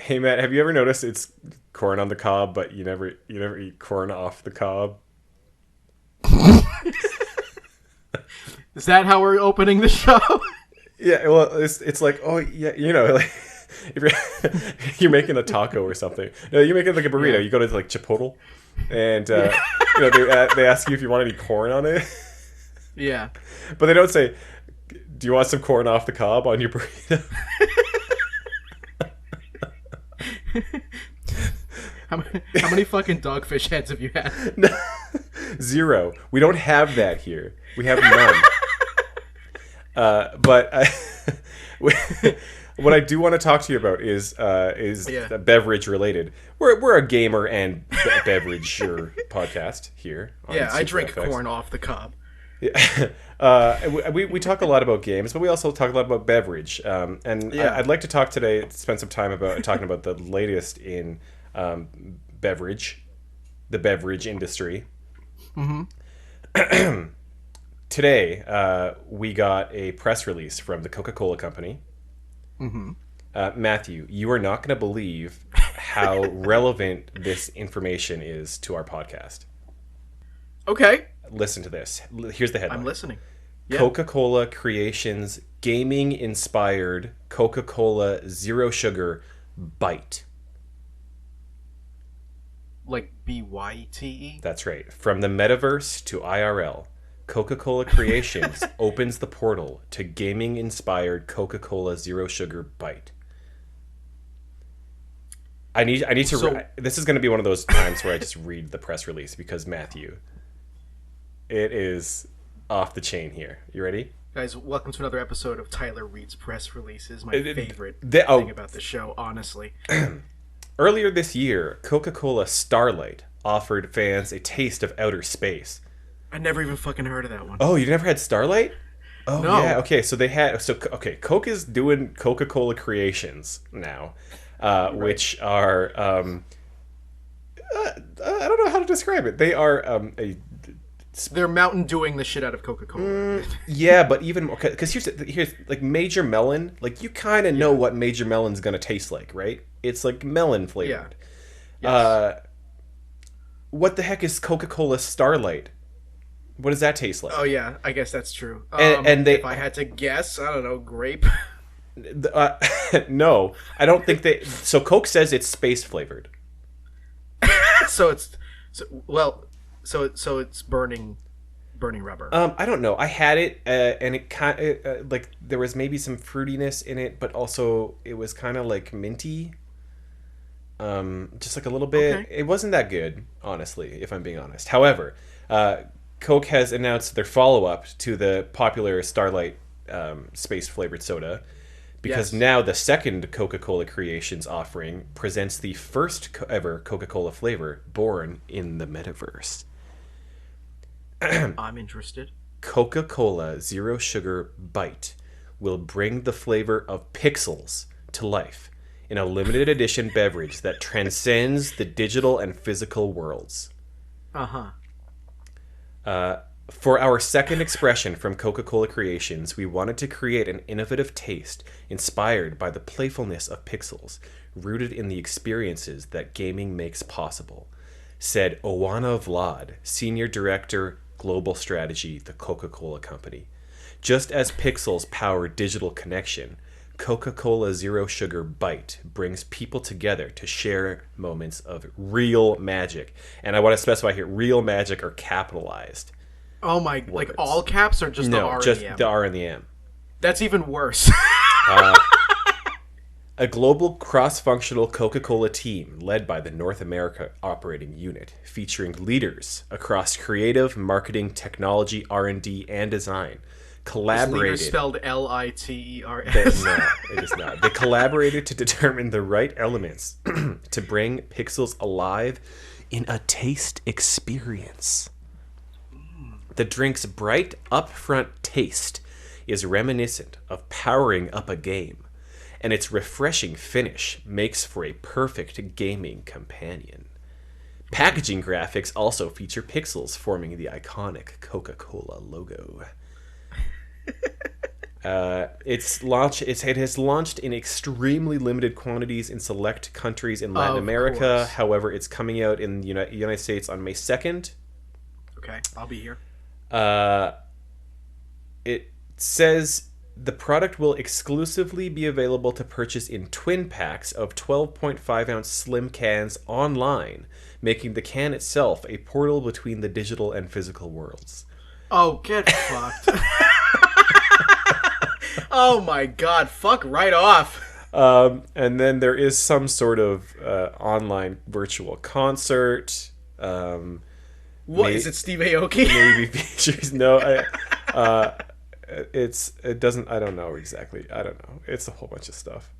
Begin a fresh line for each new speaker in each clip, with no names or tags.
Hey Matt, have you ever noticed it's corn on the cob, but you never eat corn off the cob?
Is that how we're opening the show?
Yeah, well, it's like, oh yeah, like if you're making a taco or something, no, you're making like a burrito.
Yeah.
You go to like Chipotle, and
Yeah.
they ask you if you want any corn on it,
Yeah.
but they don't say, "Do you want some corn off the cob on your burrito?"
How many fucking dogfish heads have you had?
Zero. We don't have that here. We have none. But what I do want to talk to you about is
Yeah.
beverage related. We're a gamer and beverage podcast here. On
Yeah, I
Super
drink
FX.
corn off the cob.
Yeah. We talk a lot about games, but we also talk a lot about beverage. And
Yeah.
I'd like to talk today, spend some time about talking about the latest in beverage, the beverage industry. Today, we got a press release from the Coca-Cola Company. Matthew, you are not going to believe how relevant this information is to our podcast.
Okay.
Listen to this. Here's the headline.
I'm listening. Yeah.
Coca-Cola Creations gaming-inspired Coca-Cola Zero Sugar Bite.
Like BYTE?
That's right. From the metaverse to IRL, Coca-Cola Creations opens the portal to gaming-inspired Coca-Cola Zero Sugar Bite. I need to. This is going to be one of those times where I just read the press release because Matthew, it is off the chain here. You ready?
Guys, welcome to another episode of Tyler Reed's Press Releases. My favorite
oh.
thing about the show, honestly.
Earlier this year, Coca-Cola Starlight offered fans a taste of outer space.
I never even fucking heard of that one.
Oh, you never had Starlight? Oh,
No.
yeah. Okay, so Coke is doing Coca-Cola Creations now, which are I don't know how to describe it. They are
They're Mountain Dewing the shit out of Coca-Cola.
yeah, but even because here's like Major Melon, like you kind of know what Major Melon's gonna taste like, right? It's like melon flavored.
Yes.
What the heck is Coca-Cola Starlight? What does that taste like?
Oh yeah, I guess that's true.
And
if I had to guess, I don't know, grape.
No, I don't think they. So Coke says it's space flavored.
so it's burning rubber.
I don't know. I had it, and it kind of like there was maybe some fruitiness in it, but also it was kind of like minty. Just like a little bit.
Okay.
It wasn't that good, honestly, if I'm being honest. However, Coke has announced their follow-up to the popular Starlight space flavored soda. Because now the second Coca-Cola Creations offering presents the first ever Coca-Cola flavor born in the metaverse.
I'm interested.
Coca-Cola Zero Sugar Bite will bring the flavor of pixels to life in a limited edition beverage that transcends the digital and physical worlds.
Uh-huh.
For our second expression from Coca-Cola Creations, we wanted to create an innovative taste inspired by the playfulness of pixels, rooted in the experiences that gaming makes possible, said Owana Vlad, Senior Director, Global Strategy, The Coca-Cola Company. Just as pixels power digital connection, Coca-Cola Zero Sugar Bite brings people together to share moments of real magic. And I want to specify here, real magic are capitalized.
Oh my, like all caps or just the R
just
and the M?
the R and the M.
That's even worse.
A global cross-functional Coca-Cola team led by the North America Operating Unit, featuring leaders across creative, marketing, technology, R&D, and design, collaborated.
Leader spelled Liters.
No, it is not. They collaborated to determine the right elements to bring pixels alive in a taste experience. The drink's bright, upfront taste is reminiscent of powering up a game, and its refreshing finish makes for a perfect gaming companion. Packaging graphics also feature pixels forming the iconic Coca-Cola logo. It has launched in extremely limited quantities in select countries in Latin America.
Course.
However, it's coming out in the United States on May 2nd.
Okay, I'll be here.
It says the product will exclusively be available to purchase in twin packs of 12.5-ounce slim cans online, making the can itself a portal between the digital and physical worlds.
Oh, get fucked. Oh my god, fuck right off.
And then there is some sort of online virtual concert.
What is it, Steve Aoki?
Maybe features. No, it doesn't. I don't know exactly. I don't know. It's a whole bunch of stuff.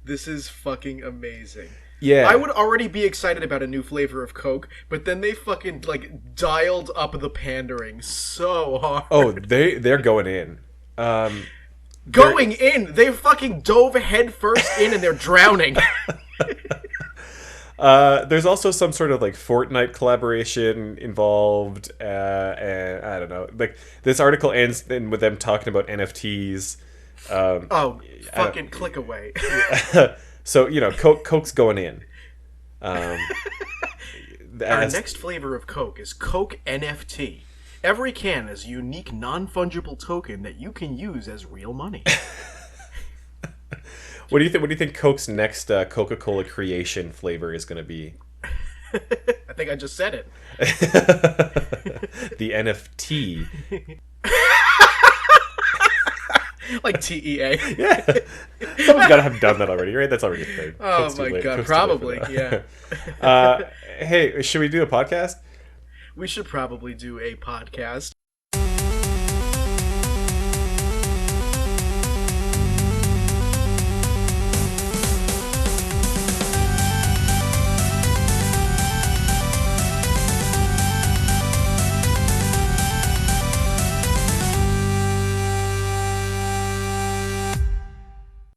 This is fucking amazing.
Yeah.
I would already be excited about a new flavor of Coke, but then they fucking like dialed up the pandering so hard.
Oh, they're going in.
Going in, they fucking dove head first in, and they're drowning.
There's also some sort of like Fortnite collaboration involved, and I don't know. Like this article ends with them talking about NFTs.
Fucking click away.
So Coke's going in.
Our next flavor of Coke is Coke NFT. Every can is a unique non-fungible token that you can use as real money.
What do you think? What do you think Coke's next Coca-Cola creation flavor is going to be?
I think I just said it.
The NFT.
Like TEA.
Yeah. Someone's got to have done that already, right? That's already a thing.
Oh my god, probably, yeah.
Hey, should we do a podcast?
We should probably do a podcast.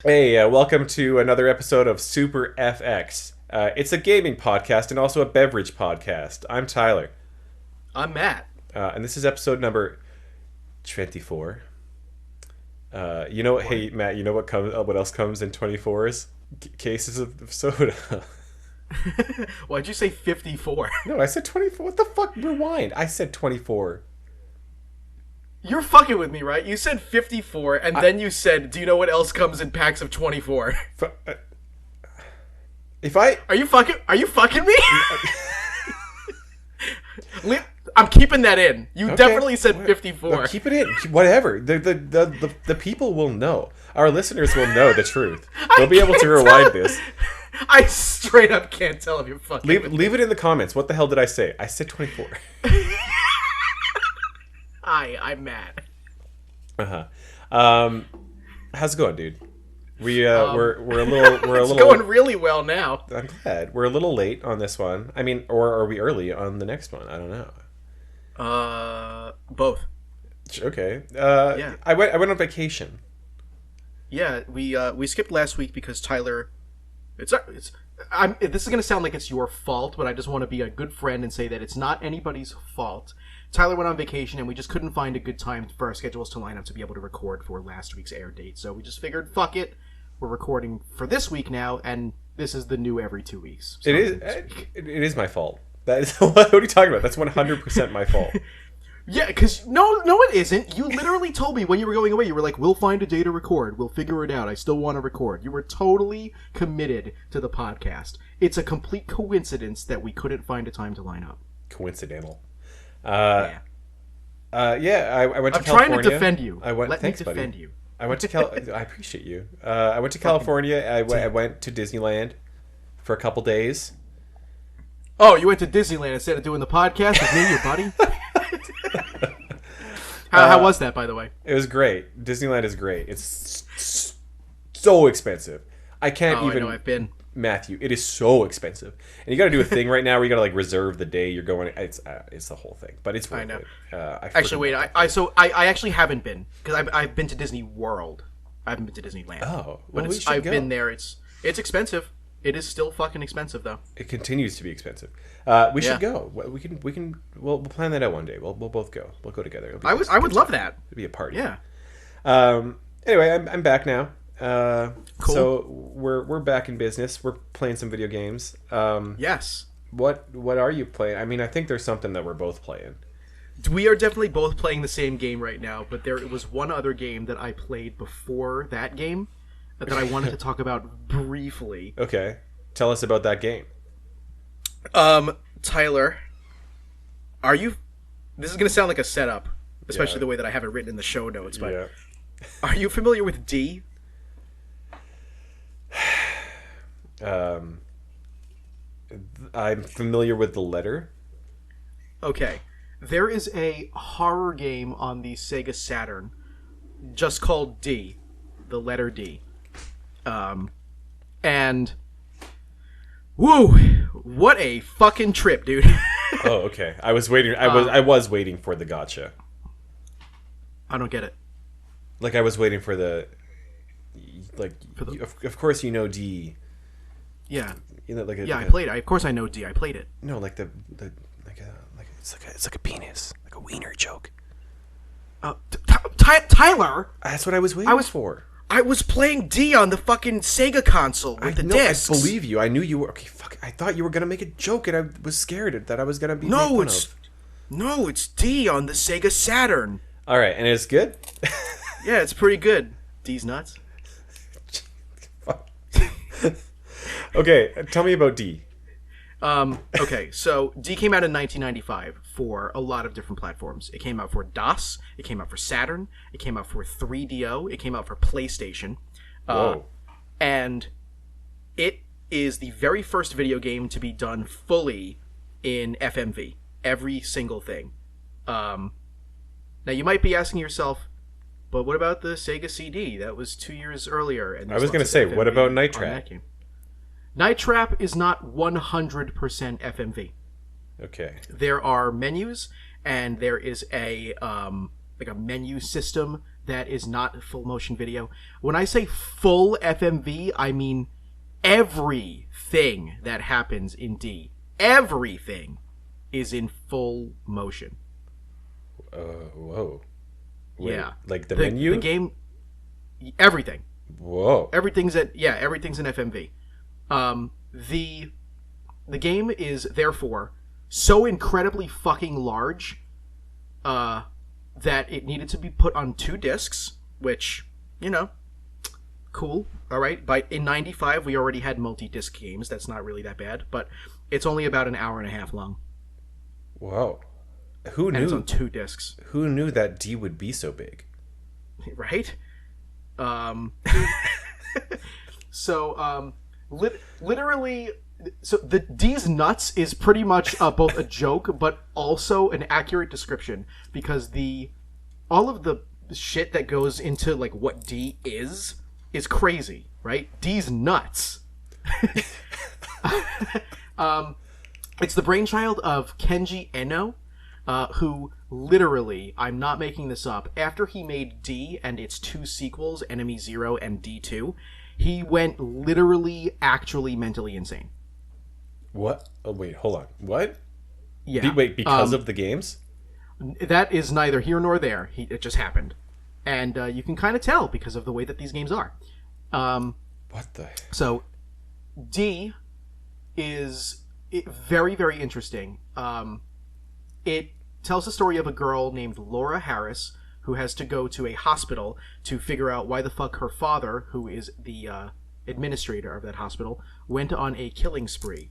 Hey, welcome to another episode of Super FX. It's a gaming podcast and also a beverage podcast. I'm Tyler.
I'm Matt.
And this is episode number 24. Hey, Matt, you know what else comes in 24s? Cases of soda.
Why'd you say 54?
No, I said 24. What the fuck? Rewind. I said 24.
You're fucking with me, right? You said 54, and then you said, do you know what else comes in packs of 24? Are you fucking me? I'm keeping that in. You
Okay.
Definitely said 54.
No, keep it in. Whatever. The people will know. Our listeners will know the truth. They'll be able to rewind this.
I straight up can't tell if you're fucking
Leave it in the comments. What the hell did I say? I said 24.
I'm mad.
How's it going, dude? We're a little.
It's going really well now.
I'm glad we're a little late on this one. I mean, or are we early on the next one? I don't know.
Both.
Okay.
Yeah.
I went on vacation.
Yeah, we skipped last week because Tyler. This is gonna sound like it's your fault, but I just want to be a good friend and say that it's not anybody's fault. Tyler went on vacation, and we just couldn't find a good time for our schedules to line up to be able to record for last week's air date. So we just figured, fuck it, we're recording for this week now, and this is the new every 2 weeks. So
It is my fault. That is what are you talking about? That's 100% my fault.
Yeah, because no, it isn't. You literally told me when you were going away, you were like, we'll find a day to record. We'll figure it out. I still want to record. You were totally committed to the podcast. It's a complete coincidence that we couldn't find a time to line up.
Coincidental.
Yeah.
I went to California.
I'm trying to defend you.
Let me defend
you.
I went to I appreciate you. I went to California. I went to Disneyland for a couple days.
Oh, you went to Disneyland instead of doing the podcast with me and your buddy? How was that, by the way?
It was great. Disneyland is great. It's so expensive. I know,
I've been.
Matthew, it is so expensive, and you got to do a thing right now where you got to like reserve the day you're going. It's the whole thing, but it's worth
I know.
It.
Actually, wait. I actually haven't been because I've been to Disney World. I haven't been to Disneyland.
Oh,
well,
but
I've been there. It's expensive. It is still fucking expensive though.
It continues to be expensive. We should go. We'll plan that out one day. We'll both go. We'll go together.
I would love that.
It'd be a party.
Yeah.
Anyway, I'm back now.
Cool.
So we're back in business. We're playing some video games.
Yes.
What are you playing? I mean, I think there's something that we're both playing.
We are definitely both playing the same game right now, but there was one other game that I played before that game that I wanted to talk about briefly.
Okay, tell us about that game.
Tyler, are you... This is going to sound like a setup, especially
Yeah.
the way that I have it written in the show notes, but
Yeah.
are you familiar with D?
I'm familiar with the letter.
Okay. There is a horror game on the Sega Saturn just called D, the letter D. And woo, what a fucking trip, dude.
Oh, okay. I was waiting. I was waiting for the gotcha.
I don't get it.
Like I was waiting for the
For the-
of course you know D.
Yeah.
You know, like a,
Yeah,
like
I played it. Of course I know D. I played it.
No, like the like it's like a penis, like a wiener joke.
Tyler,
That's what I was waiting for.
I was playing D on the fucking Sega console with the discs.
I believe you. I knew you were. Okay, fuck. I thought you were gonna make a joke, and I was scared that I was gonna be made fun of.
No, it's D on the Sega Saturn.
All right, and it's good.
Yeah, it's pretty good. D's nuts.
Fuck. Okay, tell me about D.
Okay, so D came out in 1995 for a lot of different platforms. It came out for DOS, it came out for Saturn, it came out for 3DO, it came out for PlayStation.
Whoa.
And it is the very first video game to be done fully in FMV. Every single thing. Now you might be asking yourself, but what about the Sega CD? That was 2 years earlier. And
I was gonna say, what about Night Trap?
Night Trap is not 100% FMV.
Okay.
There are menus, and there is a like a menu system that is not full motion video. When I say full FMV, I mean everything that happens in D. Everything is in full motion.
Whoa. Wait,
Yeah.
Like the menu?
The game, everything.
Whoa.
Everything's in FMV. The game is therefore so incredibly fucking large that it needed to be put on 2 discs, which, you know, cool. All right. In 95 we already had multi-disc games. That's not really that bad, but it's only about an hour and a half long.
Whoa. Who
And
knew?
it's on 2 discs.
Who knew that D would be so big?
Right? So literally, so the D's nuts is pretty much both a joke but also an accurate description, because all of the shit that goes into like what D is crazy, right? D's nuts. It's the brainchild of Kenji Eno, who literally, I'm not making this up, after he made D and its 2 sequels, Enemy Zero and D2, he went literally actually mentally insane.
What? Oh, wait, hold on. What?
Yeah.
Wait, because of the games?
That is neither here nor there. It just happened. And you can kind of tell because of the way that these games are.
What the?
So, D is very, very interesting. It tells the story of a girl named Laura Harris who has to go to a hospital to figure out why the fuck her father, who is the administrator of that hospital, went on a killing spree.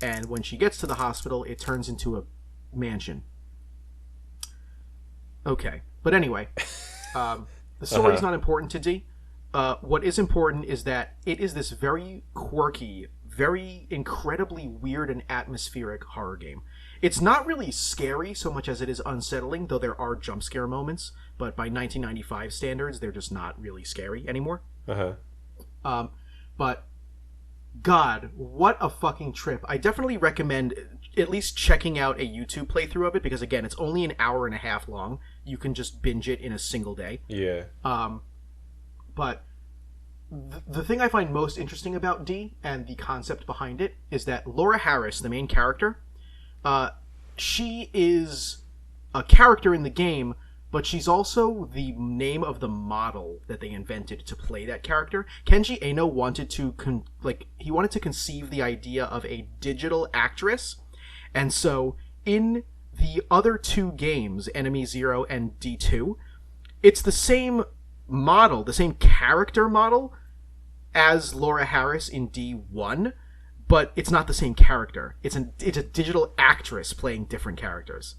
And when she gets to the hospital, it turns into a mansion. Okay. But anyway, the story's not important to D. What is important is that it is this very quirky, very incredibly weird and atmospheric horror game. It's not really scary so much as it is unsettling, though there are jump scare moments, but by 1995 standards, they're just not really scary anymore. But God, what a fucking trip. I definitely recommend at least checking out a YouTube playthrough of it, because again, it's only an hour and a half long. You can just binge it in a single day.
Yeah.
But the thing I find most interesting about D and the concept behind it is that Laura Harris, the main character, she is a character in the game, but she's also the name of the model that they invented to play that character. Kenji Eno wanted to he wanted to conceive the idea of a digital actress, and so in the other two games, Enemy Zero and D2, it's the same model, the same character model as Laura Harris in D1, but it's not the same character. It's a digital actress playing different characters.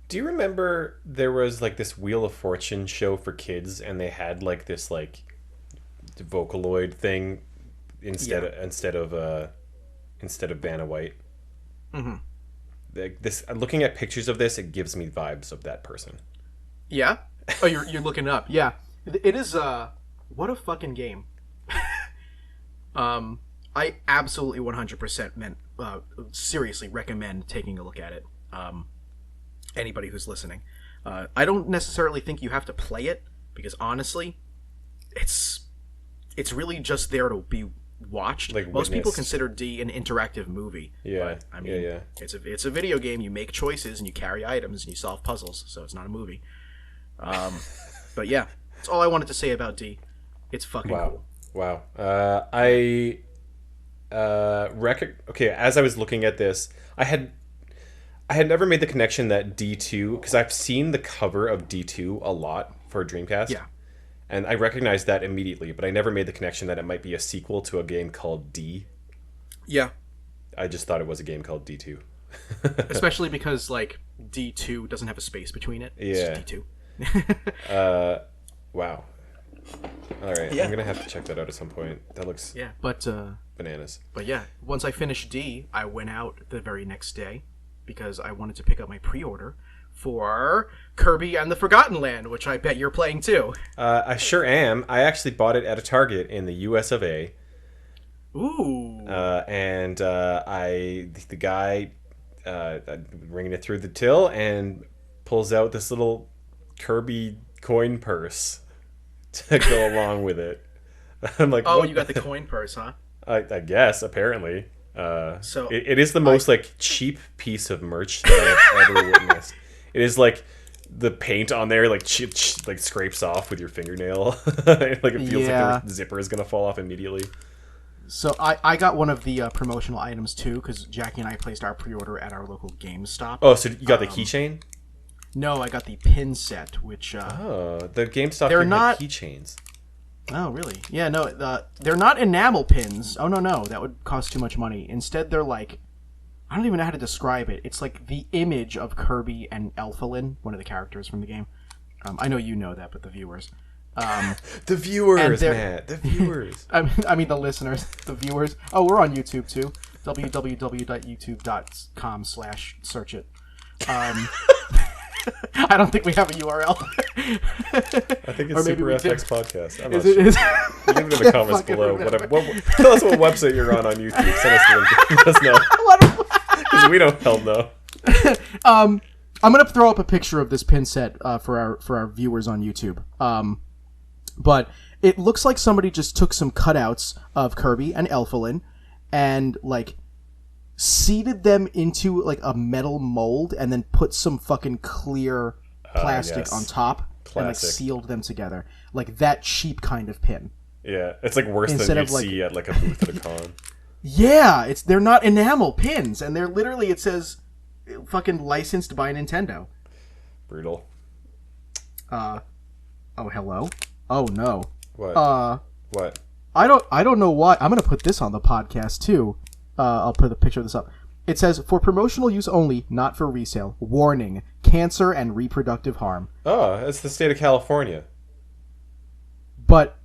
Do you remember there was like this Wheel of Fortune show for kids, and they had like this like Vocaloid thing instead of Vanna White?
Mm-hmm.
This, looking at pictures of this, it gives me vibes of that person.
Yeah. Oh, you're looking it up. Yeah, it is. What a fucking game. I absolutely 100% seriously recommend taking a look at it. Anybody who's listening, I don't necessarily think you have to play it, because honestly, it's really just there to be watched.
Like
most people
witnessed.
consider D an interactive movie.
Yeah,
but, I mean, it's a video game. You make choices and you carry items and you solve puzzles, so it's not a movie. But yeah, that's all I wanted to say about D. It's fucking cool.
Wow. Okay, as I was looking at this, I had never made the connection that D2, because I've seen the cover of D2 a lot for Dreamcast.
Yeah.
And I recognized that immediately, but I never made the connection that it might be a sequel to a game called D.
Yeah.
I just thought it was a game called D2.
Especially because, like, D2 doesn't have a space between it. It's just D2.
Wow. All right,
Yeah.
I'm gonna have to check that out at some point. That looks bananas.
But yeah, once I finished D, I went out the very next day because I wanted to pick up my pre-order for Kirby and the Forgotten Land, which I bet you're playing too.
I sure am. I actually bought it at a Target in the US of A.
Ooh.
And the guy ringing it through the till and pulls out this little Kirby coin purse to go along with it. I'm like,
oh,
what?
You got the coin purse, huh?
I guess, apparently.
So
it is the most like cheap piece of merch that I've ever witnessed. It is like the paint on there like like scrapes off with your fingernail. Like it feels like the zipper is gonna fall off immediately.
So I got one of the promotional items too, because Jackie and I placed our pre-order at our local GameStop.
Oh, so you got the keychain?
No, I got the pin set, which
the GameStop
they're
had
not
keychains.
Oh, really? Yeah, no, they're not enamel pins. Oh, no, that would cost too much money. Instead, they're like, I don't even know how to describe it. It's like the image of Kirby and Elfalin, one of the characters from the game. I know you know that, but the viewers.
The viewers, Matt. The viewers.
I mean, the listeners. The viewers. Oh, we're on YouTube, too. www.youtube.com/search it. I don't think we have a URL.
I think it's Super FX Podcast. I'm not
sure.
Leave it in the comments below. Whatever. Tell us what website you're on YouTube. Send us the link. Let us know. Because we don't hell know.
I'm gonna throw up a picture of this pin set for our viewers on YouTube. But it looks like somebody just took some cutouts of Kirby and Elfalin and like seeded them into like a metal mold and then put some fucking clear plastic on top and like sealed them together, like that cheap kind of pin.
Yeah, it's like worse than you'd see at like a booth at a con.
Yeah, they're not enamel pins, and they're literally, it says fucking licensed by Nintendo.
Brutal.
Oh, hello. Oh no.
What? What?
I don't know why. I'm gonna put this on the podcast too. I'll put a picture of this up. It says, for promotional use only, not for resale. Warning, cancer and reproductive harm.
Oh, it's the state of California.
But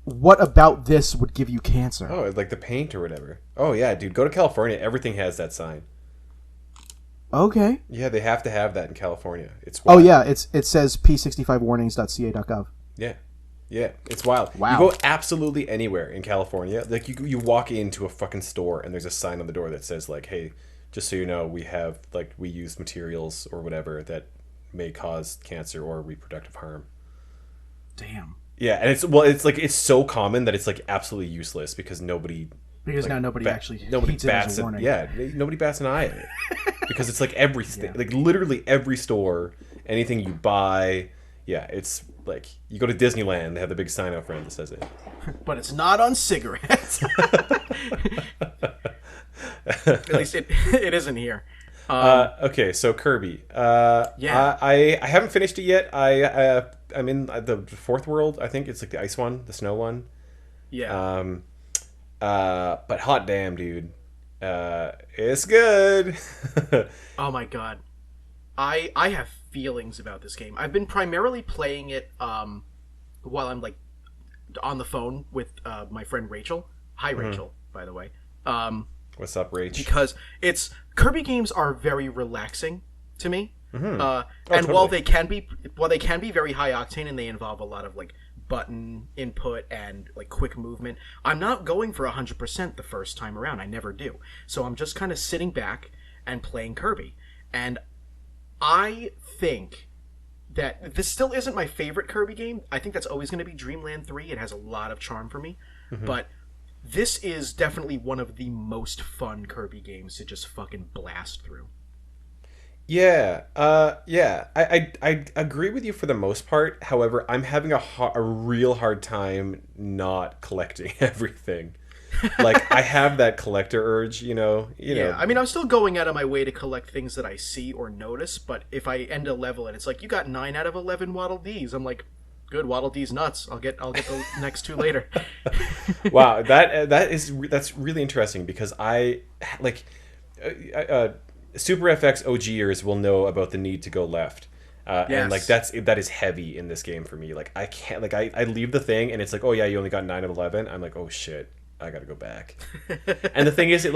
what about this would give you cancer?
Oh, like the paint or whatever. Oh, yeah, dude, go to California. Everything has that sign.
Okay.
Yeah, they have to have that in California. It's
wild. Oh, yeah, it says p65warnings.ca.gov.
Yeah. Yeah, it's wild.
Wow.
You go absolutely anywhere in California. Like you walk into a fucking store and there's a sign on the door that says like, "Hey, just so you know, we use materials or whatever that may cause cancer or reproductive harm."
Damn.
Yeah, and it's so common that it's like absolutely useless because nobody
now nobody actually
bats an eye at it because it's like every like literally every store, anything you buy. Yeah, it's like you go to Disneyland, they have the big sign out front that says it.
But it's not on cigarettes. At least it isn't here.
Okay, so Kirby.
Yeah.
I haven't finished it yet. I'm in the fourth world. I think it's like the ice one, the snow one.
Yeah.
But hot damn, dude, it's good.
Oh my god. I have feelings about this game. I've been primarily playing it while I'm like on the phone with my friend Rachel. Hi Rachel, by the way.
What's up, Rach?
Because it's Kirby games are very relaxing to me. And
totally.
while they can be very high octane and they involve a lot of like button input and like quick movement, I'm not going for 100% the first time around. I never do. So I'm just kind of sitting back and playing Kirby. And I think that this still isn't my favorite Kirby game. I think that's always going to be Dreamland 3. It has a lot of charm for me. But this is definitely one of the most fun Kirby games to just fucking blast through.
Yeah, yeah. I agree with you for the most part. However, I'm having a real hard time not collecting everything. Like I have that collector urge, you know.
I mean, I'm still going out of my way to collect things that I see or notice. But if I end a level and it's like you got 9 out of 11 Waddle Dees, I'm like, good, Waddle Dees nuts. I'll get the next 2 later.
Wow, that's really interesting because I like Super FX OGers will know about the need to go left. And like that is heavy in this game for me. Like I can't I leave the thing and it's like, oh yeah, you only got 9 of 11. I'm like, oh shit, I gotta go back. And the thing is,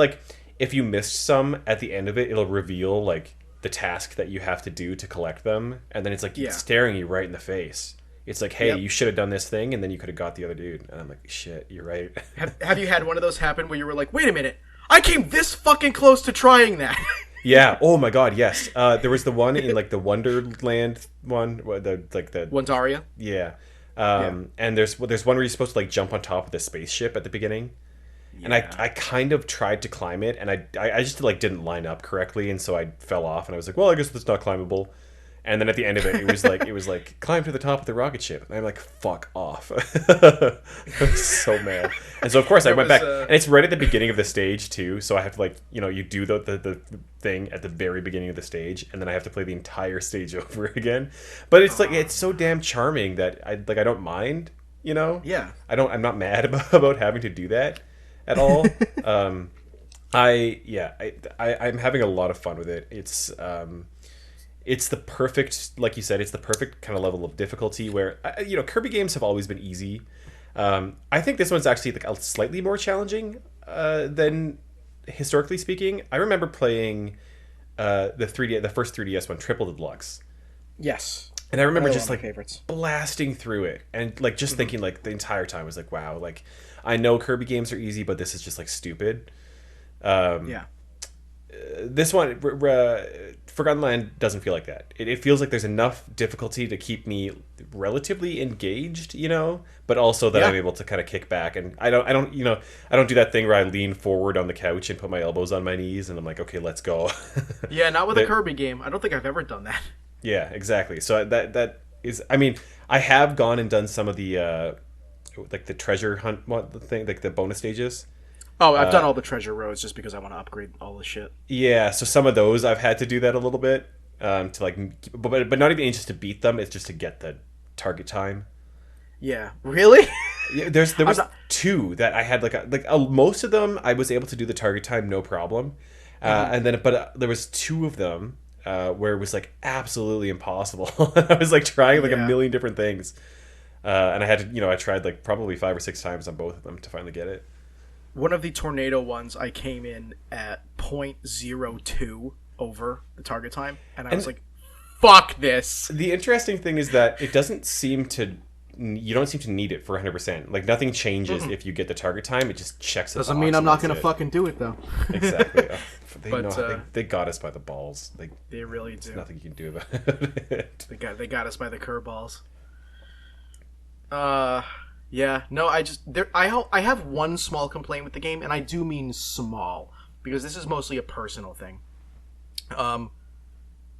if you missed some at the end of it, it'll reveal like the task that you have to do to collect them, and then it's like staring you right in the face. It's like, hey, you should have done this thing, and then you could have got the other dude. And I'm like, shit, you're right.
Have you had one of those happen where you were like, wait a minute, I came this fucking close to trying that?
Yeah. Oh my god. Yes. There was the one in like the Wonderland one, the
Wondaria.
Yeah. And there's one where you're supposed to like jump on top of the spaceship at the beginning. Yeah. And I kind of tried to climb it, and I just like didn't line up correctly, and so I fell off, and I was like, well, I guess that's not climbable. And then at the end of it, it was like climb to the top of the rocket ship, and I'm like, fuck off. I was so mad. And so of course I went back, and it's right at the beginning of the stage too. So I have to like, you do the thing at the very beginning of the stage, and then I have to play the entire stage over again. But it's like it's so damn charming that I don't mind.
Yeah.
I'm not mad about having to do that at all. I'm having a lot of fun with it. It's the perfect, like you said, it's the perfect kind of level of difficulty where, Kirby games have always been easy. I think this one's actually like slightly more challenging than historically speaking. I remember playing the first 3DS one, Triple Deluxe.
Yes.
And I remember just like blasting through it and like just thinking like the entire time was like, wow, like I know Kirby games are easy, but this is just like stupid. This one, Forgotten Land, doesn't feel like that. It feels like there's enough difficulty to keep me relatively engaged, but also that I'm able to kind of kick back, and I don't do that thing where I lean forward on the couch and put my elbows on my knees and I'm like, okay, let's go.
Yeah, not with a Kirby game. I don't think I've ever done that.
Yeah, exactly. So that is, I mean, I have gone and done some of the like the treasure hunt thing, like the bonus stages.
Oh, I've done all the treasure roads just because I want to upgrade all the shit.
Yeah, so some of those I've had to do that a little bit to like, but not even just to beat them. It's just to get the target time.
Yeah, really?
Yeah, there was 2 that I had most of them I was able to do the target time no problem, and then there was 2 of them where it was like absolutely impossible. I was like trying like a million different things, and I had to I tried like probably 5 or 6 times on both of them to finally get it.
One of the tornado ones, I came in at 0.02 over the target time, and I was like, fuck this.
The interesting thing is that it doesn't seem to... You don't seem to need it for 100%. Like, nothing changes if you get the target time. It just checks the box.
Doesn't mean I'm not going to fucking do it, though.
Exactly. They got us by the balls.
They really do.
There's nothing you can do about it.
They got us by the curveballs. Yeah, no, I have one small complaint with the game, and I do mean small, because this is mostly a personal thing.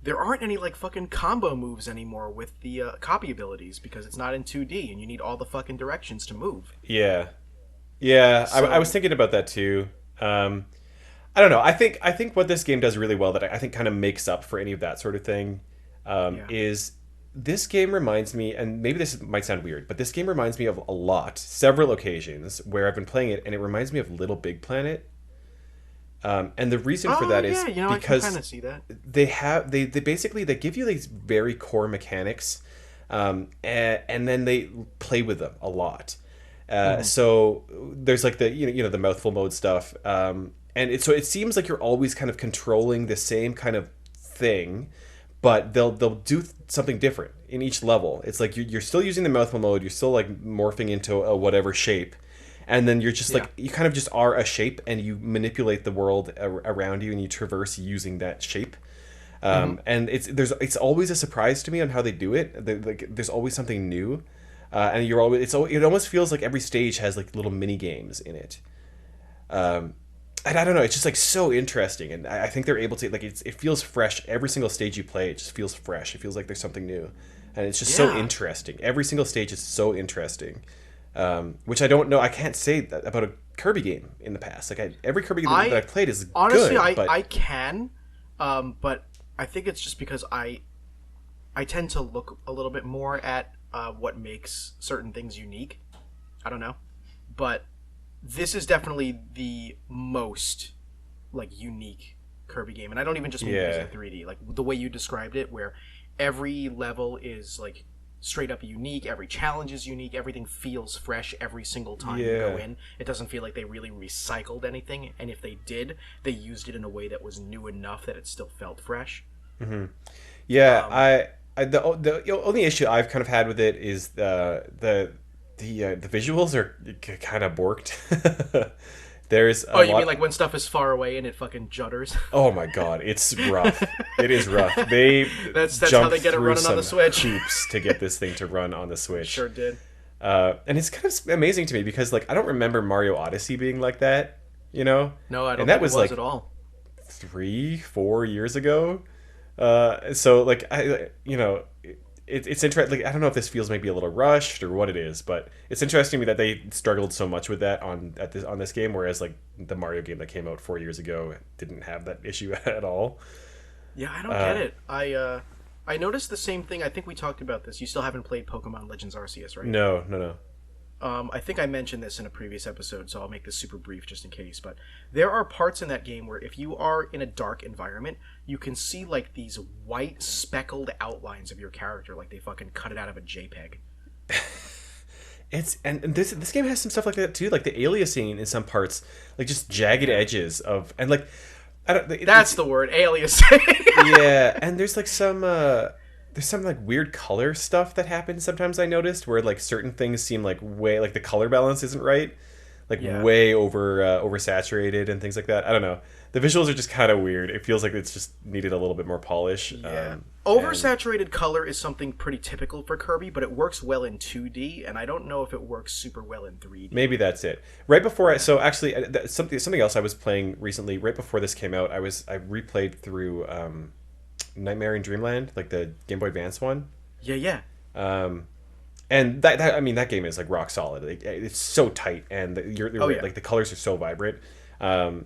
there aren't any like fucking combo moves anymore with the copy abilities because it's not in 2D and you need all the fucking directions to move.
Yeah, yeah. I was
So
thinking about that too. I don't know. I think what this game does really well that I think kind of makes up for any of that sort of thing
yeah.
is this game reminds me, and maybe this might sound weird, but this game reminds me of a lot, several occasions where I've been playing it, and it reminds me of Little Big Planet. And the reason for
Oh
that
yeah,
is
you know I can kind
because
of see that.
they basically they give you these very core mechanics, and then they play with them a lot.
Hmm.
So there's like the the mouthful mode stuff, and it seems like you're always kind of controlling the same kind of thing, but they'll do something different in each level. It's like you're still using the mouthful mode, you're still like morphing into a whatever shape, and then you're just
Yeah.
like you kind of just are a shape, and you manipulate the world around you, and you traverse using that shape.
Hmm.
And it's always a surprise to me on how they do it. Like there's always something new, and it almost feels like every stage has like little mini games in it. And I don't know, it's just like so interesting, and I think they're able to like it feels fresh every single stage you play. It just feels fresh. It feels like there's something new, and it's just so
Yeah.
interesting. Every single stage is so interesting, which I don't know. I can't say that about a Kirby game in the past. Like every Kirby that
I
I've played is
honestly
good,
I
but
can, but I think it's just because I tend to look a little bit more at what makes certain things unique. I don't know, but this is definitely the most like unique Kirby game, and I don't even just mean because
yeah,
of the 3D. Like the way you described it, where every level is like straight up unique, every challenge is unique, everything feels fresh every single time you go
yeah.
in. It doesn't feel like they really recycled anything, and if they did, they used it in a way that was new enough that it still felt fresh.
Yeah,
Um,
the only issue I've kind of had with it is the visuals are kind of borked. There's
oh,
a
you mean
lot.
like when stuff is far away and it fucking judders?
Oh my god, it's rough. It is rough. They
That's how
jumped
they get it
through
running on the
some
Switch.
hoops to get this thing to run on the
They
Switch,
sure did.
and it's kind of amazing to me because like I don't remember Mario Odyssey being like that, you know,
No, I don't
and that
think it
was
was at
like
all.
3 4 years ago. So like it's interesting. Like I don't know if this feels maybe a little rushed or what it is, but it's interesting to me that they struggled so much with that on this game, whereas like the Mario game that came out 4 years ago didn't have that issue at all.
Yeah, I don't get
Uh,
it. I noticed the same thing. I think we talked about this. You still haven't played Pokemon Legends Arceus, right?
no, no, no.
I think I mentioned this in a previous episode, so I'll make this super brief just in case. But there are parts in that game where if you are in a dark environment, you can see like these white speckled outlines of your character, like they fucking cut it out of a JPEG.
It's and this game has some stuff like that too, like the aliasing in some parts, like just jagged
Yeah,
edges of and like I don't.
that's
It's
the word, aliasing.
yeah, and there's some like weird color stuff that happens sometimes I noticed where like certain things seem like way like the color balance isn't right. Like
Yeah,
way oversaturated and things like that. I don't know. The visuals are just kind of weird. It feels like it's just needed a little bit more polish.
yeah.
And
Oversaturated color is something pretty typical for Kirby, but it works well in 2D, and I don't know if it works super well in 3D.
maybe that's it. Right before I
Yeah.
so actually something else I was playing recently. Right before this came out, I replayed through Nightmare in Dreamland, like the Game Boy Advance one.
Yeah, yeah.
Um, and that I mean that game is like rock solid. It's so tight, and you're
Oh,
right.
yeah.
Like the colors are so vibrant. Um,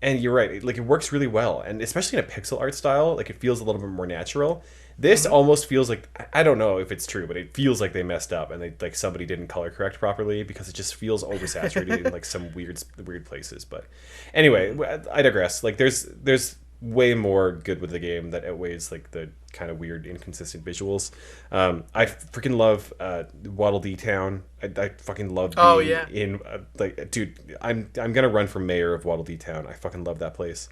and you're right, like it works really well, and especially in a pixel art style, like it feels a little bit more natural. This
Hmm.
almost feels like I don't know if it's true, but it feels like they messed up and they like somebody didn't color correct properly because it just feels oversaturated in like some weird places. But anyway, I digress. Like there's way more good with the game that outweighs like the kind of weird inconsistent visuals. I freaking love Waddle Dee Town. I fucking love
Oh,
being
yeah.
in like dude. I'm gonna run for mayor of Waddle Dee Town. I fucking love that place.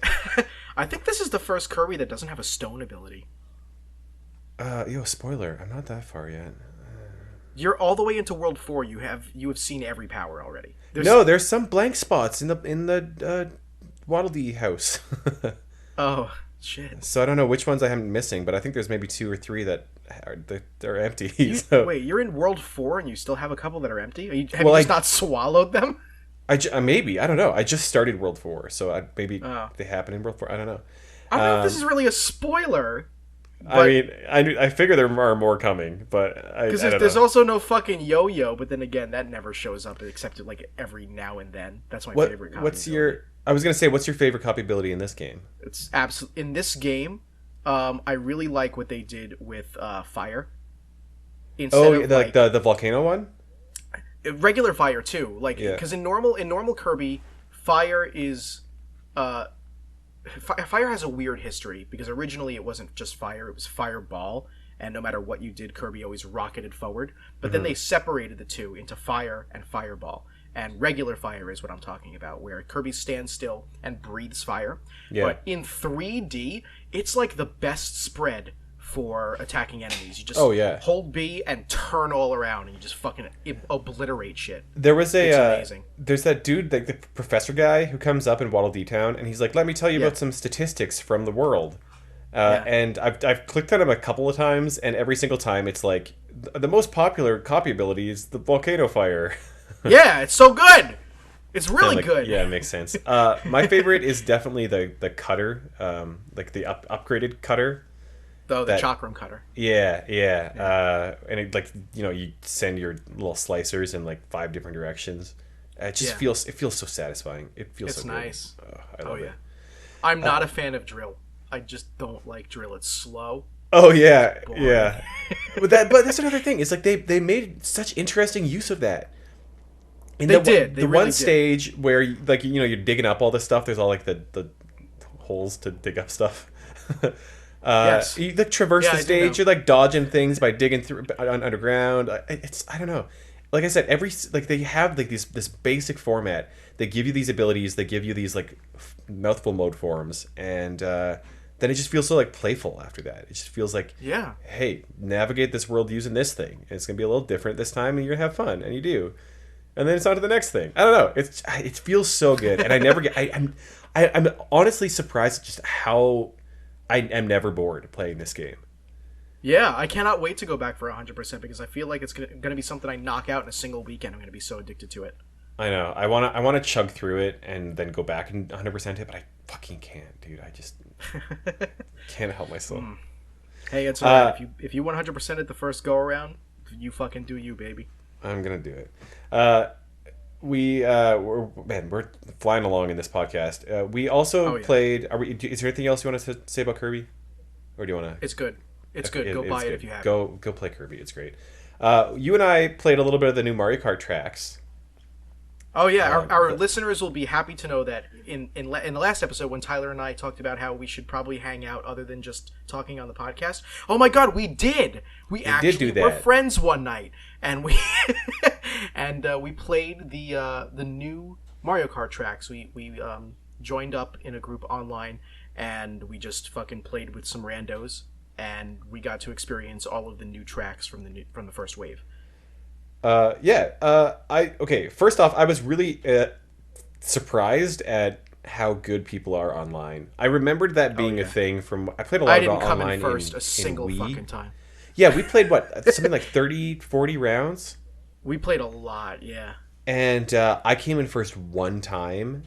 I think this is the first Kirby that doesn't have a stone ability.
Spoiler. I'm not that far yet.
You're all the way into World 4. You have seen every power already. There's
No, there's some blank spots in the Waddle Dee house.
oh shit.
So I don't know which ones I am missing, but I think there's maybe 2 or 3 that are empty.
You
So
wait, you're in World 4 and you still have a couple that are empty? Have
well,
you just not swallowed them?
maybe I don't know. I just started World 4, so maybe
Oh.
they happen in World 4. I don't know.
I don't know if this is really a spoiler,
I
But
mean, I figure there are more coming, but I
because
don't
there's
know.
also no fucking yo-yo. But then again, that never shows up except like every now and then. That's my favorite copy
What's
ability.
your? I was gonna say, what's your favorite copy ability in this game?
It's absolute in this game. I really like what they did with fire instead
Oh,
of
like
like
the volcano one.
regular fire too. Like
Yeah.
because in normal Kirby, fire is uh, fire has a weird history because originally it wasn't just fire; it was fireball, and no matter what you did, Kirby always rocketed forward. But then
Hmm.
they separated the two into fire and fireball. And regular fire is what I'm talking about, where Kirby stands still and breathes fire.
Yeah.
But in 3D, it's like the best spread for attacking enemies. You just
Oh yeah.
hold B and turn all around, and you just fucking obliterate shit.
There was a
It's amazing.
there's that dude, like the professor guy, who comes up in Waddle Dee Town, and he's like, "Let me tell you
Yeah,
about some statistics from the world."
yeah.
And I've clicked on him a couple of times, and every single time it's like the most popular copy ability is the volcano fire.
Yeah, it's so good. It's
And
really
like,
good.
yeah, it makes sense. My favorite is definitely the cutter, like the upgraded cutter.
Though the
That
chakram cutter.
Yeah, yeah. And it, like, you send your little slicers in like 5 different directions.
Yeah,
It feels so satisfying. It feels
it's
so good.
nice.
Oh, I
Oh
love
yeah.
it.
I'm not a fan of drill. I just don't like drill. It's slow.
Oh yeah,
Boring.
yeah. But that's another thing. It's like they made such interesting use of that. In
They did. They
the
really
one
did.
stage where you're digging up all this stuff. There's all like the holes to dig up stuff.
Yes.
You like traverse
Yeah,
the
I do
stage.
know.
You're like dodging things by digging through underground. I don't know. Like I said, like they have like this basic format. They give you these abilities. They give you these like mouthful mode forms, and then it just feels so like playful after that. It just feels like,
Yeah.
hey, navigate this world using this thing. And it's gonna be a little different this time, and you're gonna have fun, and you do. And then it's on to the next thing. I don't know. It feels so good, and I never get. I'm honestly surprised at just how I am never bored playing this game.
Yeah, I cannot wait to go back for 100% because I feel like it's gonna be something I knock out in a single weekend. I'm gonna be so addicted to it.
I know. I wanna chug through it and then go back and 100% it, but I fucking can't, dude. I just can't help myself.
Hey, it's alright. If you 100% it the first go around, you fucking do you, baby.
I'm gonna do it. We're flying along in this podcast. We also
Oh yeah,
played. Is there anything else you want to say about Kirby, or do you want to?
it's good. It's good. Go
It's
buy it
good.
if you have it.
Go play Kirby. It's great. You and I played a little bit of the new Mario Kart tracks.
Oh yeah, our
But-
listeners will be happy to know that in the last episode when Tyler and I talked about how we should probably hang out other than just talking on the podcast. Oh my God, we did. We actually
did do
were
that.
friends one night, and we we played the new Mario Kart tracks. We joined up in a group online, and we just fucking played with some randos, and we got to experience all of the new tracks from the first wave.
Yeah. Okay. First off, I was really surprised at how good people are online. I remembered that being a
yeah.
thing from. I played a lot
I
of
didn't come
online
in first
in
a single
Wii.
fucking time.
Yeah, we played what, something like 30, 40 rounds,
We played a lot, yeah.
and I came in first one time.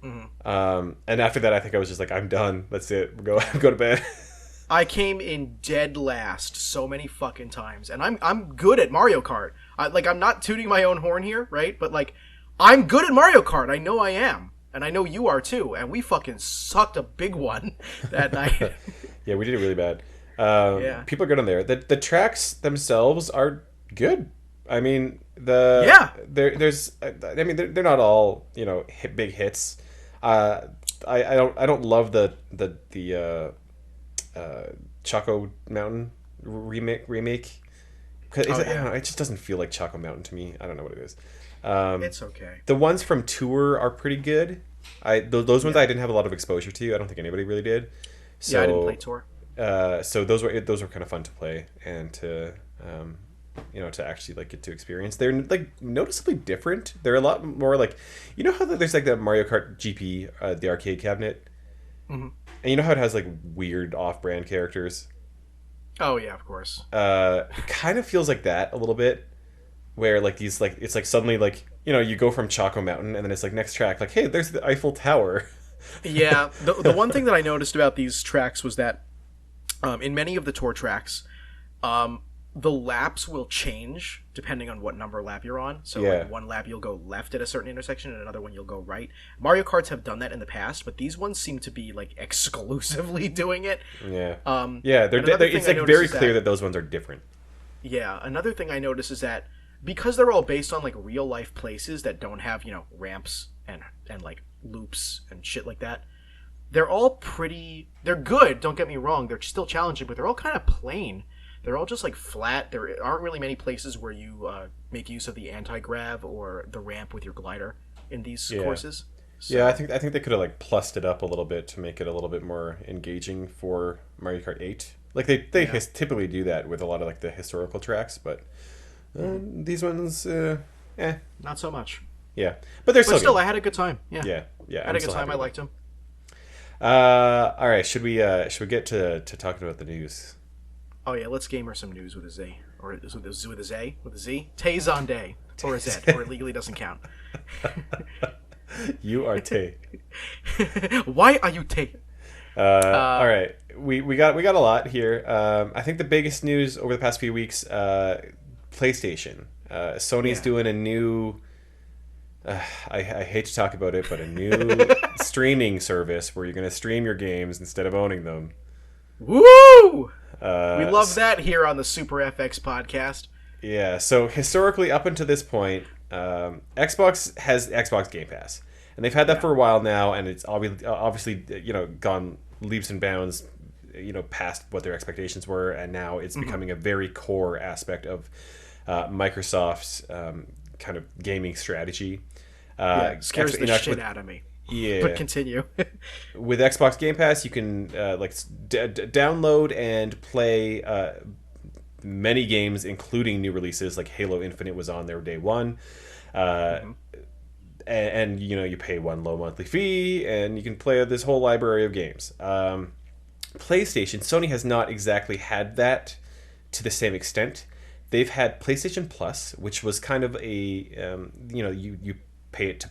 And after that, I think I was just like, I'm done. That's it. Go to bed.
I came in dead last so many fucking times, and I'm good at Mario Kart. I'm not tooting my own horn here, right? But like, I'm good at Mario Kart. I know I am, and I know you are too. And we fucking sucked a big one that night.
Yeah, we did it really bad.
Yeah.
People are good on there. The tracks themselves are good. I mean, they're not all big hits. I don't love the Choco Mountain remake because I don't know, it just doesn't feel like Choco Mountain to me. I don't know what it is.
It's okay.
The ones from Tour are pretty good. Those ones I didn't have a lot of exposure to. I don't think anybody really did. So,
Yeah, I didn't play Tour.
So those were kind of fun to play and to to actually like get to experience. They're like noticeably different. They're a lot more like, how there's like the Mario Kart GP, the arcade cabinet, and you know how it has like weird off-brand characters.
Oh yeah, of course.
It kind of feels like that a little bit, where like these like it's like suddenly like you go from Choco Mountain and then it's like next track like, hey, there's the Eiffel Tower.
Yeah, the one thing that I noticed about these tracks was that In many of the tour tracks, um, the laps will change depending on what number lap you're on. So
Yeah.
like one lap you'll go left at a certain intersection, and another one you'll go right. Mario Karts have done that in the past, but these ones seem to be like exclusively doing it.
Yeah.
Um,
Yeah,
and another
it's
thing I
like
noticed
very
is
clear
that
that those ones are different.
yeah, another thing I notice is that because they're all based on like real life places that don't have ramps and like loops and shit like that, they're all pretty. They're good. Don't get me wrong. They're still challenging, but they're all kind of plain. They're all just like flat. There aren't really many places where you make use of the anti-grav or the ramp with your glider in these
Yeah.
courses.
Yeah,
So
I think they could have like plussed it up a little bit to make it a little bit more engaging for Mario Kart 8. Like they
yeah,
typically do that with a lot of like the historical tracks, but these ones, eh,
not so much.
yeah, but they're
But
still
still,
good.
I had a good time. Yeah,
Yeah, yeah,
I had
I'm
a good
still
time.
happy
I
with
liked
it.
them.
All right, should we get to talking about the news?
Oh yeah, let's gamer some news with a Z or is with a Z with a Z with a Z. Tay on day or a Z or it legally doesn't count.
You are Tay.
Why are you Tay?
All right, we got a lot here. I think the biggest news over the past few weeks, PlayStation. Sony's
Yeah.
doing a new. I hate to talk about it, but a new streaming service where you're going to stream your games instead of owning them.
Woo! We
Uh,
love that here on the Super FX podcast.
yeah. So historically, up until this point, Xbox has Xbox Game Pass, and they've had that
Yeah.
for a while now, and it's obviously gone leaps and bounds, past what their expectations were, and now it's becoming a very core aspect of Microsoft's kind of gaming strategy.
Yeah, scares
actually,
the shit out of me.
Yeah,
But continue.
with Xbox Game Pass, you can download and play many games, including new releases like Halo Infinite was on there day one, and you pay one low monthly fee, and you can play this whole library of games. PlayStation, Sony has not exactly had that to the same extent. They've had PlayStation Plus, which was kind of you pay it to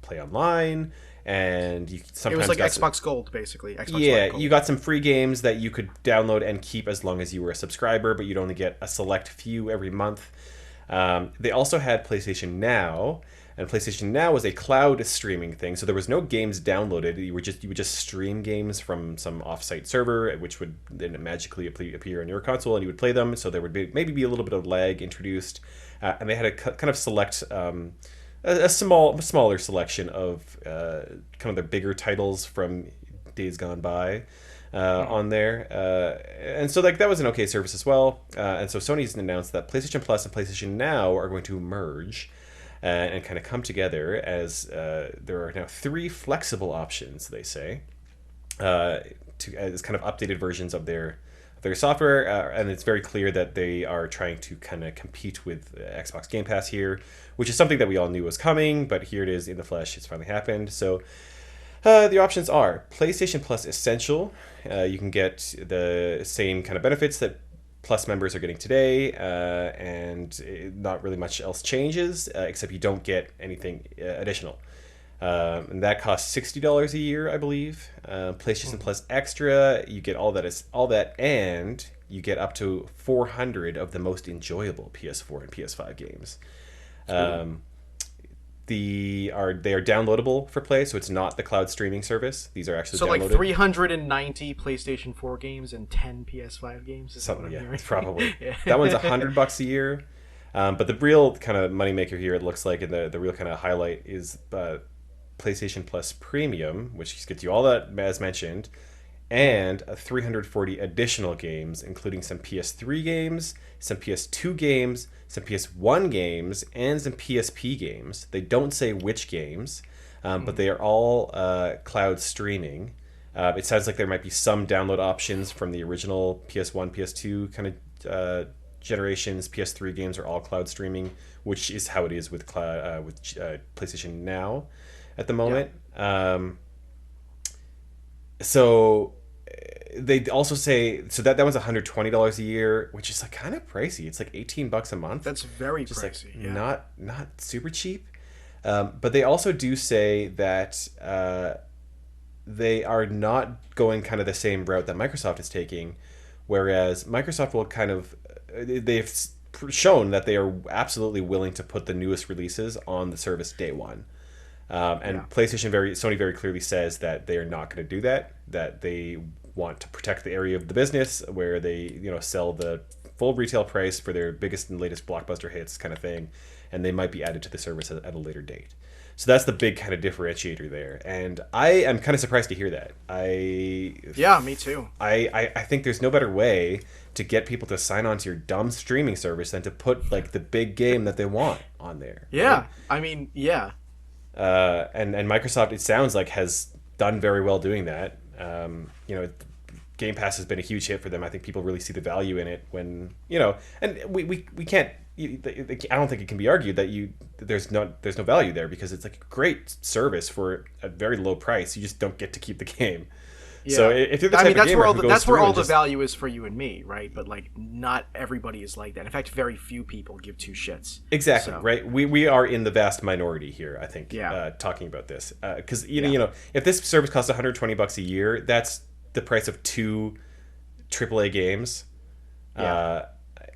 play online, and you
It
sometimes
was like
got
Xbox Gold, basically. Xbox
yeah,
Live Gold.
you got some free games that you could download and keep as long as you were a subscriber, but you'd only get a select few every month. They also had PlayStation Now, and PlayStation Now was a cloud streaming thing, so there was no games downloaded. You would just stream games from some offsite server, which would then magically appear on your console, and you would play them. So there would maybe a little bit of lag introduced, and they had a kind of select. A smaller selection of kind of the bigger titles from days gone by on there, and so like that was an okay service as well. And so Sony's announced that PlayStation Plus and PlayStation Now are going to merge and kind of come together as there are now 3 flexible options. They say as kind of updated versions of their software, and it's very clear that they are trying to kind of compete with Xbox Game Pass here, which is something that we all knew was coming, but here it is in the flesh. It's finally happened. So the options are PlayStation Plus Essential. You can get the same kind of benefits that Plus members are getting today, and not really much else changes, except you don't get anything additional. And that costs $60 a year, I believe. PlayStation Plus Extra, you get all that, and you get up to 400 of the most enjoyable PS4 and PS5 games. They are downloadable for play, so it's not the cloud streaming service. These are actually
So
downloaded.
like 390 PlayStation 4 games and 10 PS5 games. Is
Something,
what I'm
yeah,
hearing?
probably.
Yeah.
That one's $100 a year. But the real kind of moneymaker here, it looks like, and the real kind of highlight is PlayStation Plus Premium, which gets you all that as mentioned, and 340 additional games, including some PS3 games, some PS2 games, some PS1 games, and some PSP games. They don't say which games, but they are all cloud streaming. It sounds like there might be some download options from the original PS1, PS2 kind of generations. PS3 games are all cloud streaming, which is how it is with PlayStation Now at the moment. So they also say that one's $120 a year, which is like kind of pricey. It's like $18 a month.
That's very
just
pricey.
like
Yeah.
not super cheap. But they also do say that they are not going kind of the same route that Microsoft is taking, whereas Microsoft will kind of they've shown that they are absolutely willing to put the newest releases on the service day one. And Sony very clearly says that they are not going to do that. That they want to protect the area of the business where they sell the full retail price for their biggest and latest blockbuster hits, kind of thing, and they might be added to the service at a later date. So that's the big kind of differentiator there, and I am kind of surprised to hear that.
Me too.
I think there's no better way to get people to sign on to your dumb streaming service than to put like the big game that they want on there.
Yeah,
right?
I mean, yeah.
And Microsoft, it sounds like, has done very well doing that. Game Pass has been a huge hit for them. I think people really see the value in it when and we can't. I don't think it can be argued that there's no value there, because it's like a great service for a very low price. You just don't get to keep the game. Yeah. So if you're the type of gamer
that's where all the value is for you and me, right? But like, not everybody is like that. In fact, very few people give two shits.
Exactly, so. Right? We are in the vast minority here, I think. Yeah. Talking about this, because if this service costs $120 a year, that's the price of 2 AAA games. Yeah.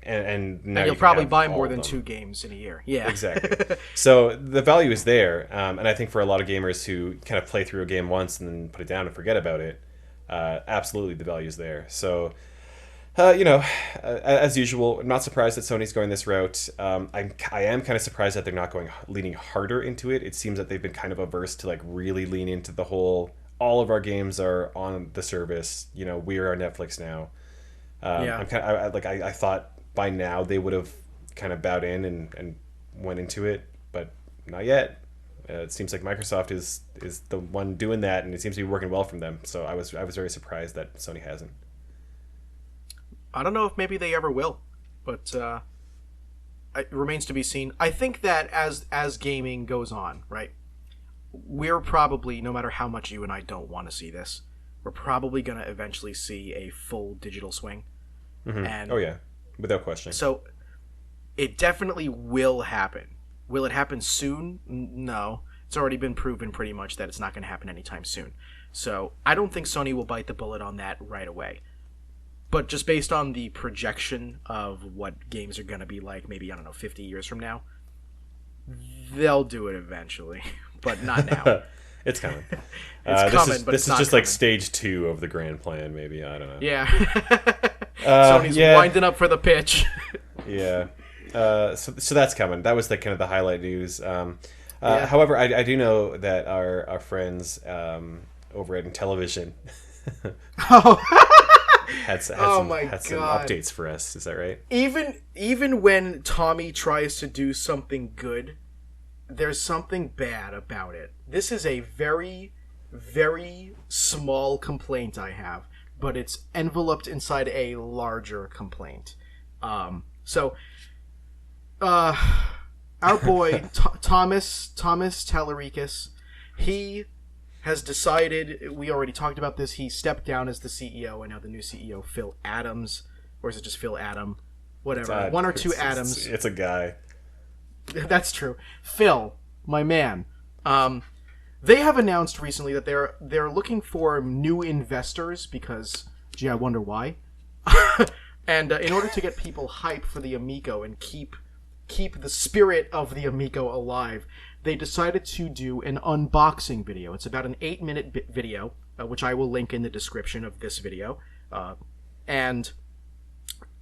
And now
you'll probably buy more than 2 games in a year. Yeah,
exactly. So the value is there, and I think for a lot of gamers who kind of play through a game once and then put it down and forget about it, absolutely the value is there. So, as usual, I'm not surprised that Sony's going this route. I am kind of surprised that they're not leaning harder into it. It seems that they've been kind of averse to like really lean into the whole. All of our games are on the service. We are our Netflix now. I thought by now they would have kind of bowed in and went into it, but not yet. It seems like Microsoft is the one doing that, and it seems to be working well for them. So I was very surprised that Sony hasn't.
I don't know if maybe they ever will, but it remains to be seen. I think that as gaming goes on, right, we're probably, no matter how much you and I don't want to see this, we're probably going to eventually see a full digital swing.
Mm-hmm. And oh yeah, without question.
So it definitely will happen. Will it happen soon? No. It's already been proven pretty much that it's not going to happen anytime soon. So I don't think Sony will bite the bullet on that right away. But just based on the projection of what games are going to be like, maybe, 50 years from now, they'll do it eventually. But not now.
It's coming.
It's coming, but
this is just coming. Like stage 2 of the grand plan, maybe. I don't know.
Yeah. Sony's winding up for the pitch.
Yeah. So that's coming. That was kind of the highlight news. However, I do know that our friends over at Intellivision had some updates for us. Is that right?
Even when Tommy tries to do something good, there's something bad about it. This is a very, very small complaint I have, but it's enveloped inside a larger complaint. Our boy Thomas Talarikis, he has decided, we already talked about this, he stepped down as the CEO, and now the new CEO, Phil Adams, or is it just Phil Adam? Whatever. One or two Adams.
It's a guy.
That's true. Phil, my man. They have announced recently that they're looking for new investors because, gee, I wonder why. And in order to get people hype for the Amico and keep the spirit of the Amico alive, they decided to do an unboxing video. It's about an 8-minute video, which I will link in the description of this video. And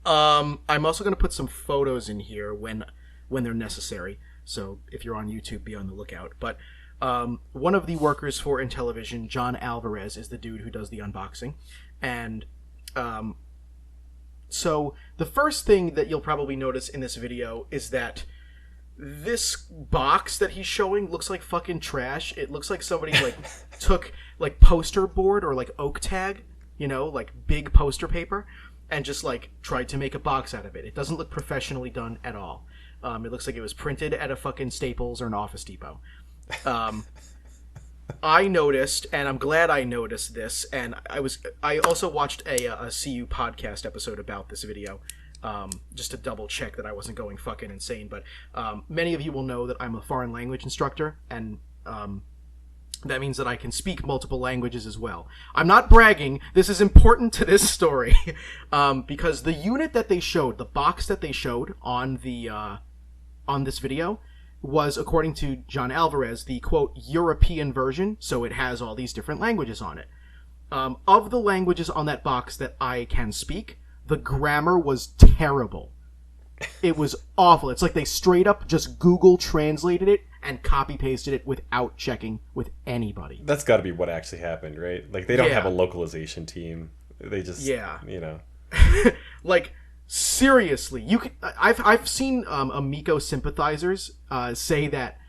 I'm also going to put some photos in here when they're necessary. So if you're on YouTube, be on the lookout. But one of the workers for Intellivision, John Alvarez, is the dude who does the unboxing. And so the first thing that you'll probably notice in this video is that this box that he's showing looks like fucking trash. It looks like somebody took poster board or oak tag, big poster paper, and just tried to make a box out of it. It doesn't look professionally done at all. It looks like it was printed at a fucking Staples or an Office Depot. I noticed, and I'm glad I noticed this, and I also watched a CU podcast episode about this video, just to double check that I wasn't going fucking insane. But many of you will know that I'm a foreign language instructor, and That means that I can speak multiple languages as well. I'm not bragging. This is important to this story because the unit that they showed, the box that they showed on the on this video, was, according to John Alvarez, the quote European version. So it has all these different languages on it. Of the languages on that box that I can speak, the grammar was terrible. It was awful. It's like they straight up just Google translated it and copy pasted it without checking with anybody.
That's got to be what actually happened, right? Like, they don't have a localization team. They just, you know.
Like, seriously, you could. I've seen Amico sympathizers say that.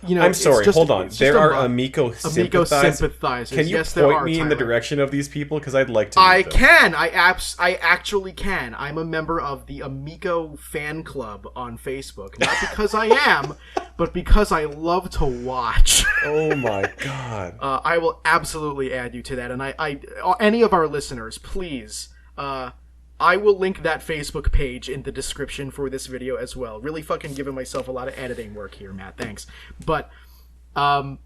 You know,
I'm sorry. Hold on. There are Amico
sympathizers.
Can you
yes,
point me in the direction of these people? Because I'd like to.
I can. I actually can. I'm a member of the Amico fan club on Facebook. Not because I am, but because I love to watch.
Oh my god.
I will absolutely add you to that, and I any of our listeners, please. I will link that Facebook page in the description for this video as well. Really fucking giving myself a lot of editing work here, Matt. Thanks. But, oh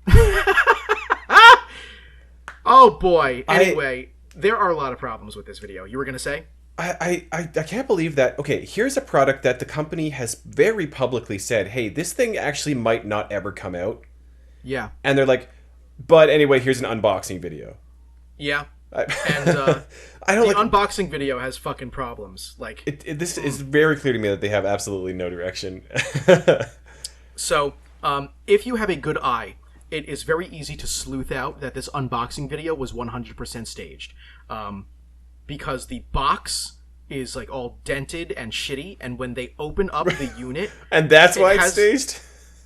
boy. Anyway, there are a lot of problems with this video. You were going to say?
I can't believe that. Okay, here's a product that the company has very publicly said, hey, this thing actually might not ever come out.
Yeah.
And they're like, but anyway, here's an unboxing video.
Yeah. And
I don't
the unboxing video has fucking problems. Like
this is very clear to me that they have absolutely no direction.
So, if you have a good eye, it is very easy to sleuth out that this unboxing video was 100% staged. Because the box is like all dented and shitty, and when they open up the unit...
And that's why it's staged?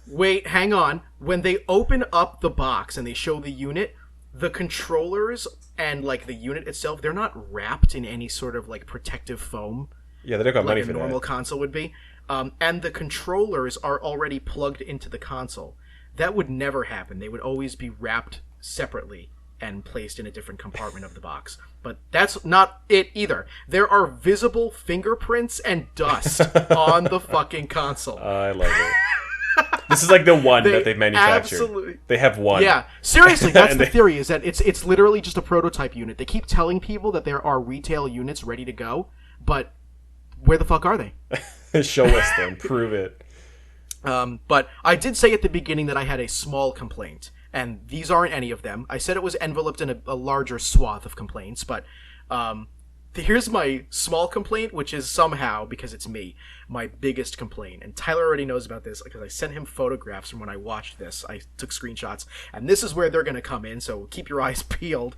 Wait, hang on. When they open up the box and they show the unit, the controllers and like the unit itself, they're not wrapped in any sort of like protective foam.
Yeah, they don't got money for that.
Like a normal console would be. And the controllers are already plugged into the console. That would never happen. They would always be wrapped separately and placed in a different compartment of the box. But that's not it either. There are visible fingerprints and dust on the fucking console.
I love it. This is like the one that they've manufactured.
Absolutely.
They have one.
Yeah. Seriously, that's the theory, is that it's literally just a prototype unit. They keep telling people that there are retail units ready to go, but where the fuck are they?
Show us them. Prove it.
But I did say at the beginning that I had a small complaint, and these aren't any of them. I said it was enveloped in a larger swath of complaints, but here's my small complaint, which is somehow, because it's me, my biggest complaint. And Tyler already knows about this because I sent him photographs from when I watched this. I took screenshots, and this is where they're going to come in, so keep your eyes peeled.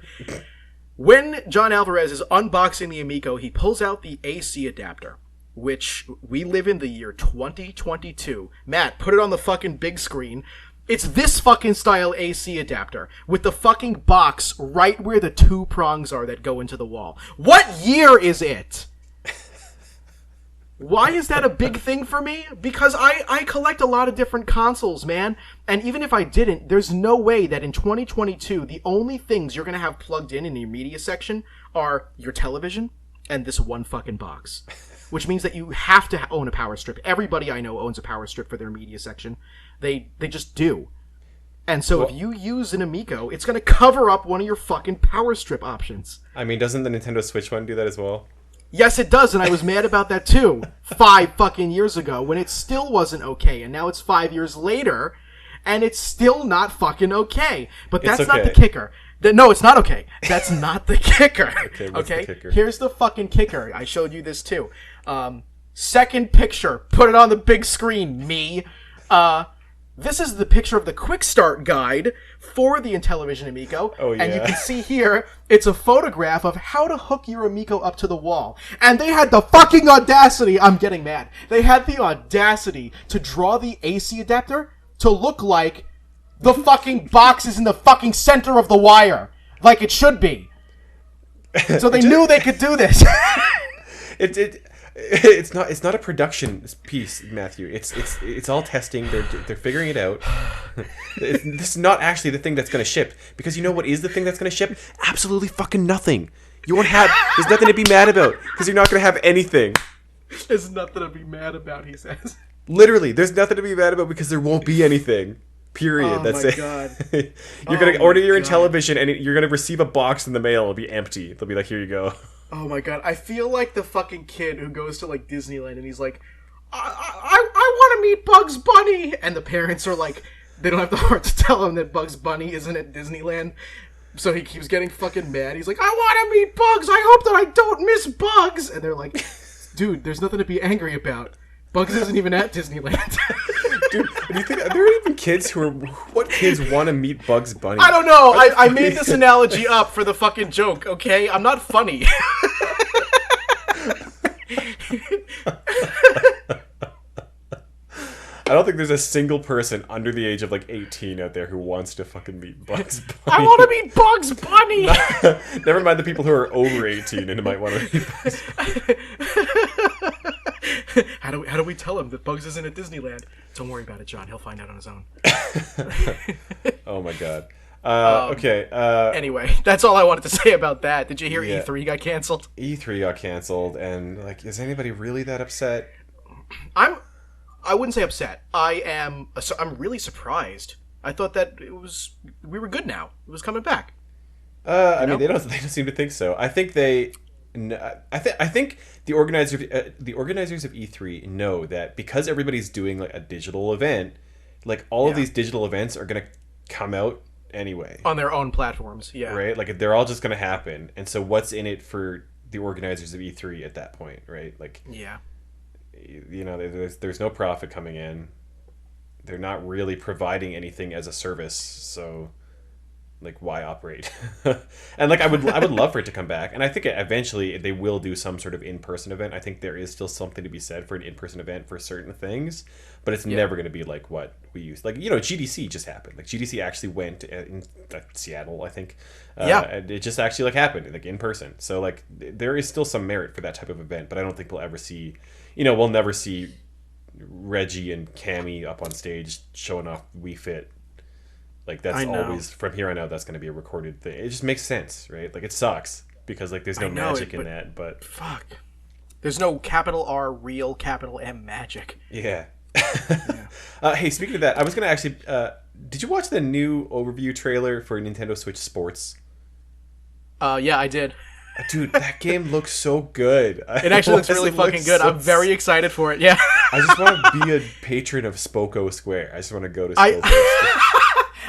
When John Alvarez is unboxing the Amico, he pulls out the AC adapter, which we live in the year 2022. Matt, put it on the fucking big screen. It's this fucking style AC adapter with the fucking box right where the two prongs are that go into the wall. What year is it? Why is that a big thing for me? Because I collect a lot of different consoles, man. And even if I didn't, there's no way that in 2022, the only things you're going to have plugged in your media section are your television and this one fucking box. Which means that you have to own a power strip. Everybody I know owns a power strip for their media section. They just do. And so if you use an Amico, it's going to cover up one of your fucking power strip options.
I mean, doesn't the Nintendo Switch one do that as well?
Yes, it does, and I was mad about that too 5 fucking years ago when it still wasn't okay, and now it's 5 years later, and it's still not fucking okay. But that's not the kicker. No, it's not okay. That's not the kicker. Okay?
The kicker?
Here's the fucking kicker. I showed you this too. Second picture. Put it on the big screen, me. This is the picture of the quick start guide for the Intellivision Amico.
Oh, yeah.
And you can see here, it's a photograph of how to hook your Amico up to the wall. And they had the fucking audacity, I'm getting mad, they had the audacity to draw the AC adapter to look like the fucking box is in the fucking center of the wire. Like it should be. So they knew they could do this.
It's not a production piece, Matthew. It's all testing. They're figuring it out. This is not actually the thing that's going to ship, because you know what is the thing that's going to ship? Absolutely fucking nothing. You won't have. There's nothing to be mad about because you're not going to have anything.
There's nothing to be mad about, he says.
Literally, there's nothing to be mad about because there won't be anything. Period.
Oh
That's
my
it.
god.
You're
Oh
gonna
my
order your
god.
television, and you're gonna receive a box in the mail. It'll be empty. They'll be like, "Here you go."
Oh my god. I feel like the fucking kid who goes to like Disneyland and he's like, I want to meet Bugs Bunny, and the parents are like, they don't have the heart to tell him that Bugs Bunny isn't at Disneyland. So he keeps getting fucking mad. He's like, I want to meet Bugs. I hope that I don't miss Bugs. And they're like, dude, there's nothing to be angry about. Bugs isn't even at Disneyland.
Dude, do you think are there even kids who are? What kids want to meet Bugs Bunny?
I don't know. I made this analogy up for the fucking joke, okay? I'm not funny.
I don't think there's a single person under the age of like 18 out there who wants to fucking meet Bugs Bunny.
I want to meet Bugs Bunny.
Never mind the people who are over 18 and might want to meet Bugs Bunny.
How do we tell him that Bugs isn't at Disneyland? Don't worry about it, John. He'll find out on his own.
Oh my god. Okay.
Anyway, that's all I wanted to say about that. Did you hear
Yeah.
E3 got canceled?
E3 got canceled, and like, is anybody really that upset?
I wouldn't say upset. I'm really surprised. I thought that we were good now. It was coming back.
I mean, they don't seem to think so. I think I think the organizers of E3 know that because everybody's doing like a digital event, like all of these digital events are going to come out anyway
on their own platforms. Yeah.
Right? Like they're all just going to happen. And so what's in it for the organizers of E3 at that point, right? Like
yeah.
You know, there's no profit coming in. They're not really providing anything as a service, so like why operate? And like I would love for it to come back, and I think eventually they will do some sort of in-person event. I think there is still something to be said for an in-person event for certain things, but it's never going to be like what we used. Like, you know, GDC just happened. Like GDC actually went in Seattle, I think. And it just actually like happened like in person. So like there is still some merit for that type of event, but I don't think we'll ever see. You know, we'll never see Reggie and Cammy up on stage showing off Wii Fit. Like that's always from here on out. That's going to be a recorded thing. It just makes sense, right? Like it sucks because like there's no magic in that. But
fuck, there's no capital R real capital M magic.
Yeah. Hey, speaking of that, I was going to actually. Did you watch the new overview trailer for Nintendo Switch Sports?
Yeah, I did.
Dude, that game looks so good.
It actually looks really fucking good. I'm very excited for it. Yeah.
I just want to be a patron of Spoko Square. I just want to go to Spoko Square.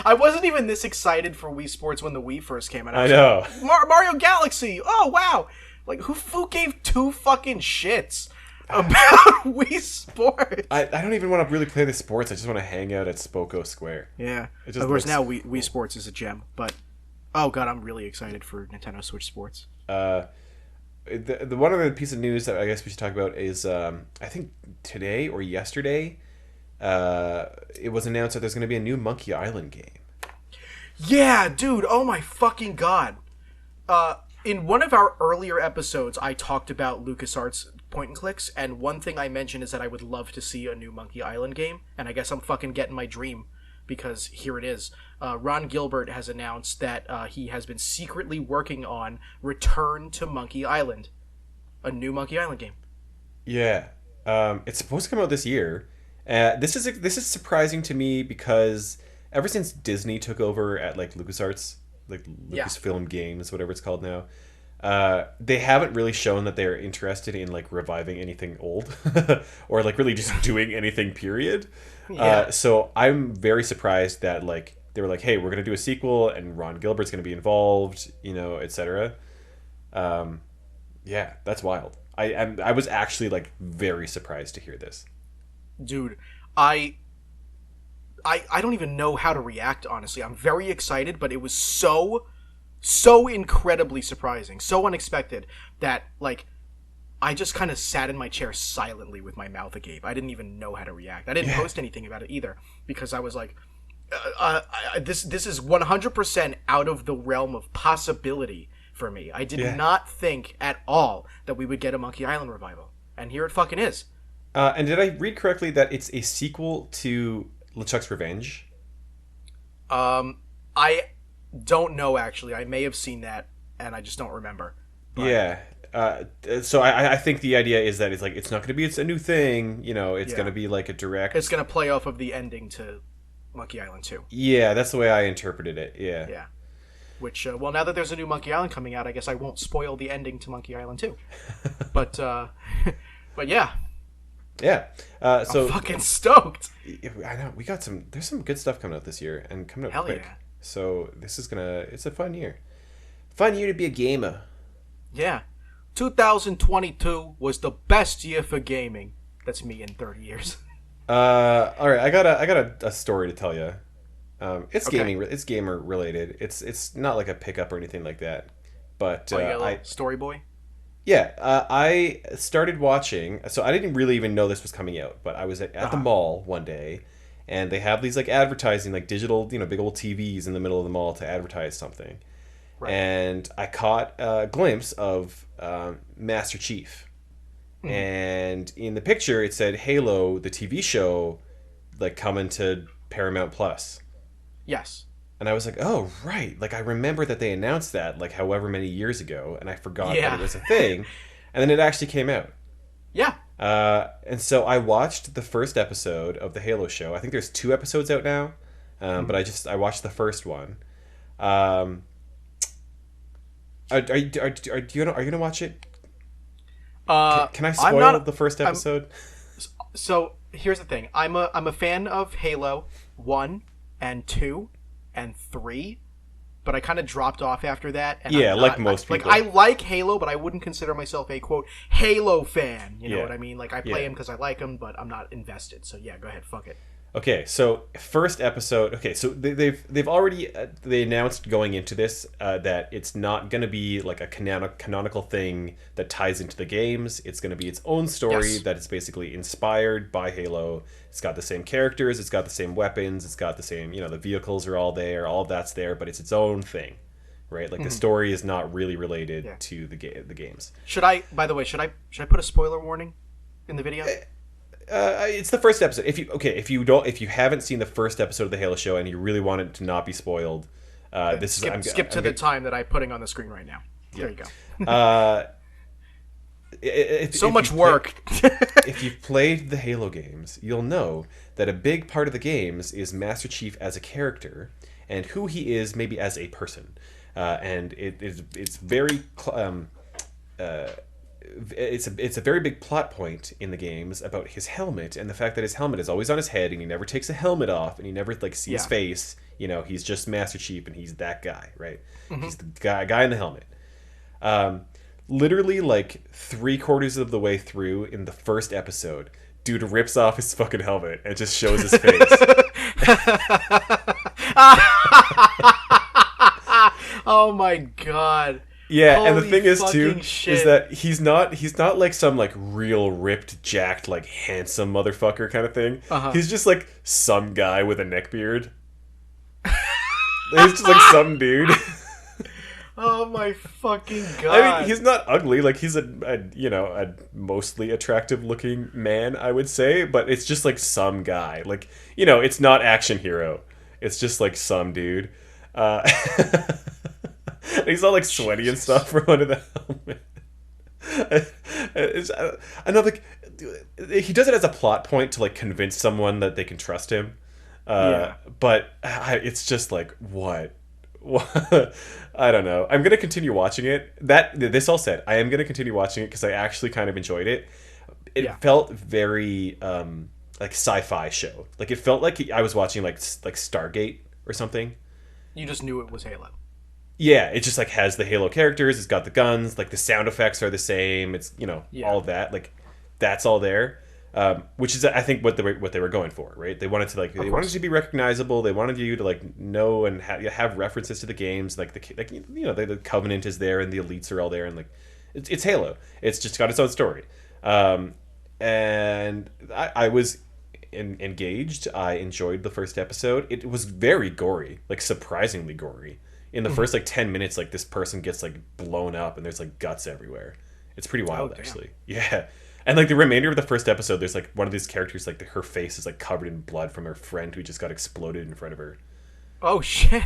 I wasn't even this excited for Wii Sports when the Wii first came out.
I know.
Like, Mario Galaxy. Oh wow! Like who gave two fucking shits about Wii Sports?
I don't even want to really play the sports. I just want to hang out at Spoko Square.
Yeah. Of course, now Wii Sports is a gem, but oh god, I'm really excited for Nintendo Switch Sports.
The one other piece of news that I guess we should talk about is I think today or yesterday, it was announced that there's going to be a new Monkey Island game.
Yeah, dude. Oh my fucking god. In one of our earlier episodes, I talked about LucasArts point and clicks, and one thing I mentioned is that I would love to see a new Monkey Island game, and I guess I'm fucking getting my dream, because here it is. Ron Gilbert has announced that he has been secretly working on Return to Monkey Island, a new Monkey Island game.
Yeah, it's supposed to come out this year. This is surprising to me because ever since Disney took over at like LucasArts, like Lucasfilm Games, whatever it's called now, they haven't really shown that they're interested in like reviving anything old or like really just doing anything. Period. Yeah. So I'm very surprised that like they were like, hey, we're gonna do a sequel and Ron Gilbert's gonna be involved, you know, etc. Yeah, that's wild. I was actually like very surprised to hear this.
Dude, I don't even know how to react, honestly. I'm very excited, but it was so incredibly surprising, so unexpected that like I just kind of sat in my chair silently with my mouth agape. I didn't even know how to react. I didn't post anything about it either because I was like, this is 100% out of the realm of possibility for me. I did not think at all that we would get a Monkey Island revival, and here it fucking is.
And did I read correctly that it's a sequel to LeChuck's Revenge?
I don't know, actually. I may have seen that, and I just don't remember.
But... Yeah. So I think the idea is that it's like it's not going to be a new thing, you know. It's going to be like a direct.
It's going to play off of the ending to Monkey Island 2.
Yeah, that's the way I interpreted it. Yeah.
Yeah. Which, well, now that there's a new Monkey Island coming out, I guess I won't spoil the ending to Monkey Island 2. But, but yeah.
Yeah. So
I'm fucking stoked.
I know we got some. There's some good stuff coming out this year and coming out
Hell
quick.
yeah.
So this is gonna. It's a fun year. Fun year to be a gamer.
Yeah. 2022 was the best year for gaming. That's me in 30 years.
All right. I got a story to tell you. It's
Okay.
gaming. It's gamer related. It's not like a pickup or anything like that. But
Oh, you got a little
I
story boy?
yeah. I started watching. So I didn't really even know this was coming out. But I was at the mall one day, and they have these like advertising, like digital, big old TVs in the middle of the mall to advertise something.
Right.
And I caught a glimpse of Master Chief. And in the picture, it said Halo, the TV show, like coming to Paramount Plus.
Yes.
And I was like, oh, right. Like, I remember that they announced that, like, however many years ago, and I forgot
Yeah.
that it was a thing. And then it actually came out.
Yeah.
And so I watched the first episode of the Halo show. I think there's 2 episodes out now, but I watched the first one. Are you gonna watch it? Can I
I'm
spoil
not,
the first episode?
So here's the thing. I'm a fan of Halo 1 and 2 and 3, but I kind of dropped off after that. And
Yeah,
I'm
like
not-
most people.
Like I like Halo, but I wouldn't consider myself a quote Halo fan. You know
Yeah.
what I mean? Like I play
Yeah.
him because I like him, but I'm not invested. So yeah, go ahead, fuck it.
Okay, so first episode. Okay, so they've already they announced going into this that it's not going to be like a canonical thing that ties into the games. It's going to be its own story
Yes.
that is basically inspired by Halo. It's got the same characters, it's got the same weapons, it's got the same the vehicles are all there, all of that's there, but it's its own thing, right? Like the story is not really related
Yeah.
to the games.
Should I? By the way, should I put a spoiler warning in the video?
It's the first episode. If you haven't seen the first episode of the Halo show and you really want it to not be spoiled, this
Skip,
is
skip to the time that I'm putting on the screen right now. There you go. So much work.
If you've played the Halo games, you'll know that a big part of the games is Master Chief as a character and who he is maybe as a person, and it's very. It's a very big plot point in the games about his helmet and the fact that his helmet is always on his head and he never takes a helmet off and you never like see his face. He's just Master Chief and he's that guy, right? He's the guy in the helmet. Literally like 3/4 of the way through in the first episode, dude rips off his fucking helmet and just shows his face.
Oh my god.
Yeah, and the
Holy
thing is too
fucking shit.
is that he's not like some like real ripped, jacked, like handsome motherfucker kind of thing. He's just like some guy with a neckbeard. He's just like some dude.
Oh my fucking god.
I mean, he's not ugly. Like he's a mostly attractive looking man, I would say. But it's just like some guy. Like it's not action hero. It's just like some dude. He's all like sweaty and stuff from under the helmet. I know, like he does it as a plot point to like convince someone that they can trust him. But it's just like what? I don't know. I'm gonna continue watching it. This all said, I am gonna continue watching it because I actually kind of enjoyed it. It felt very like sci-fi show. Like it felt like I was watching like Stargate or something.
You just knew it was Halo.
Yeah, it just like has the Halo characters. It's got the guns. Like the sound effects are the same. It's all of that. Like that's all there. Which is I think what they were going for, right? They wanted to wanted it to be recognizable. They wanted you to like know and have references to the games. Like the Covenant is there and the elites are all there and like it's Halo. It's just got its own story. And I was engaged. I enjoyed the first episode. It was very gory, like surprisingly gory. In the first like 10 minutes, like this person gets like blown up and there's like guts everywhere. It's pretty wild, actually. Yeah. And like the remainder of the first episode, there's like one of these characters, like her face is like covered in blood from her friend who just got exploded in front of her.
Oh shit.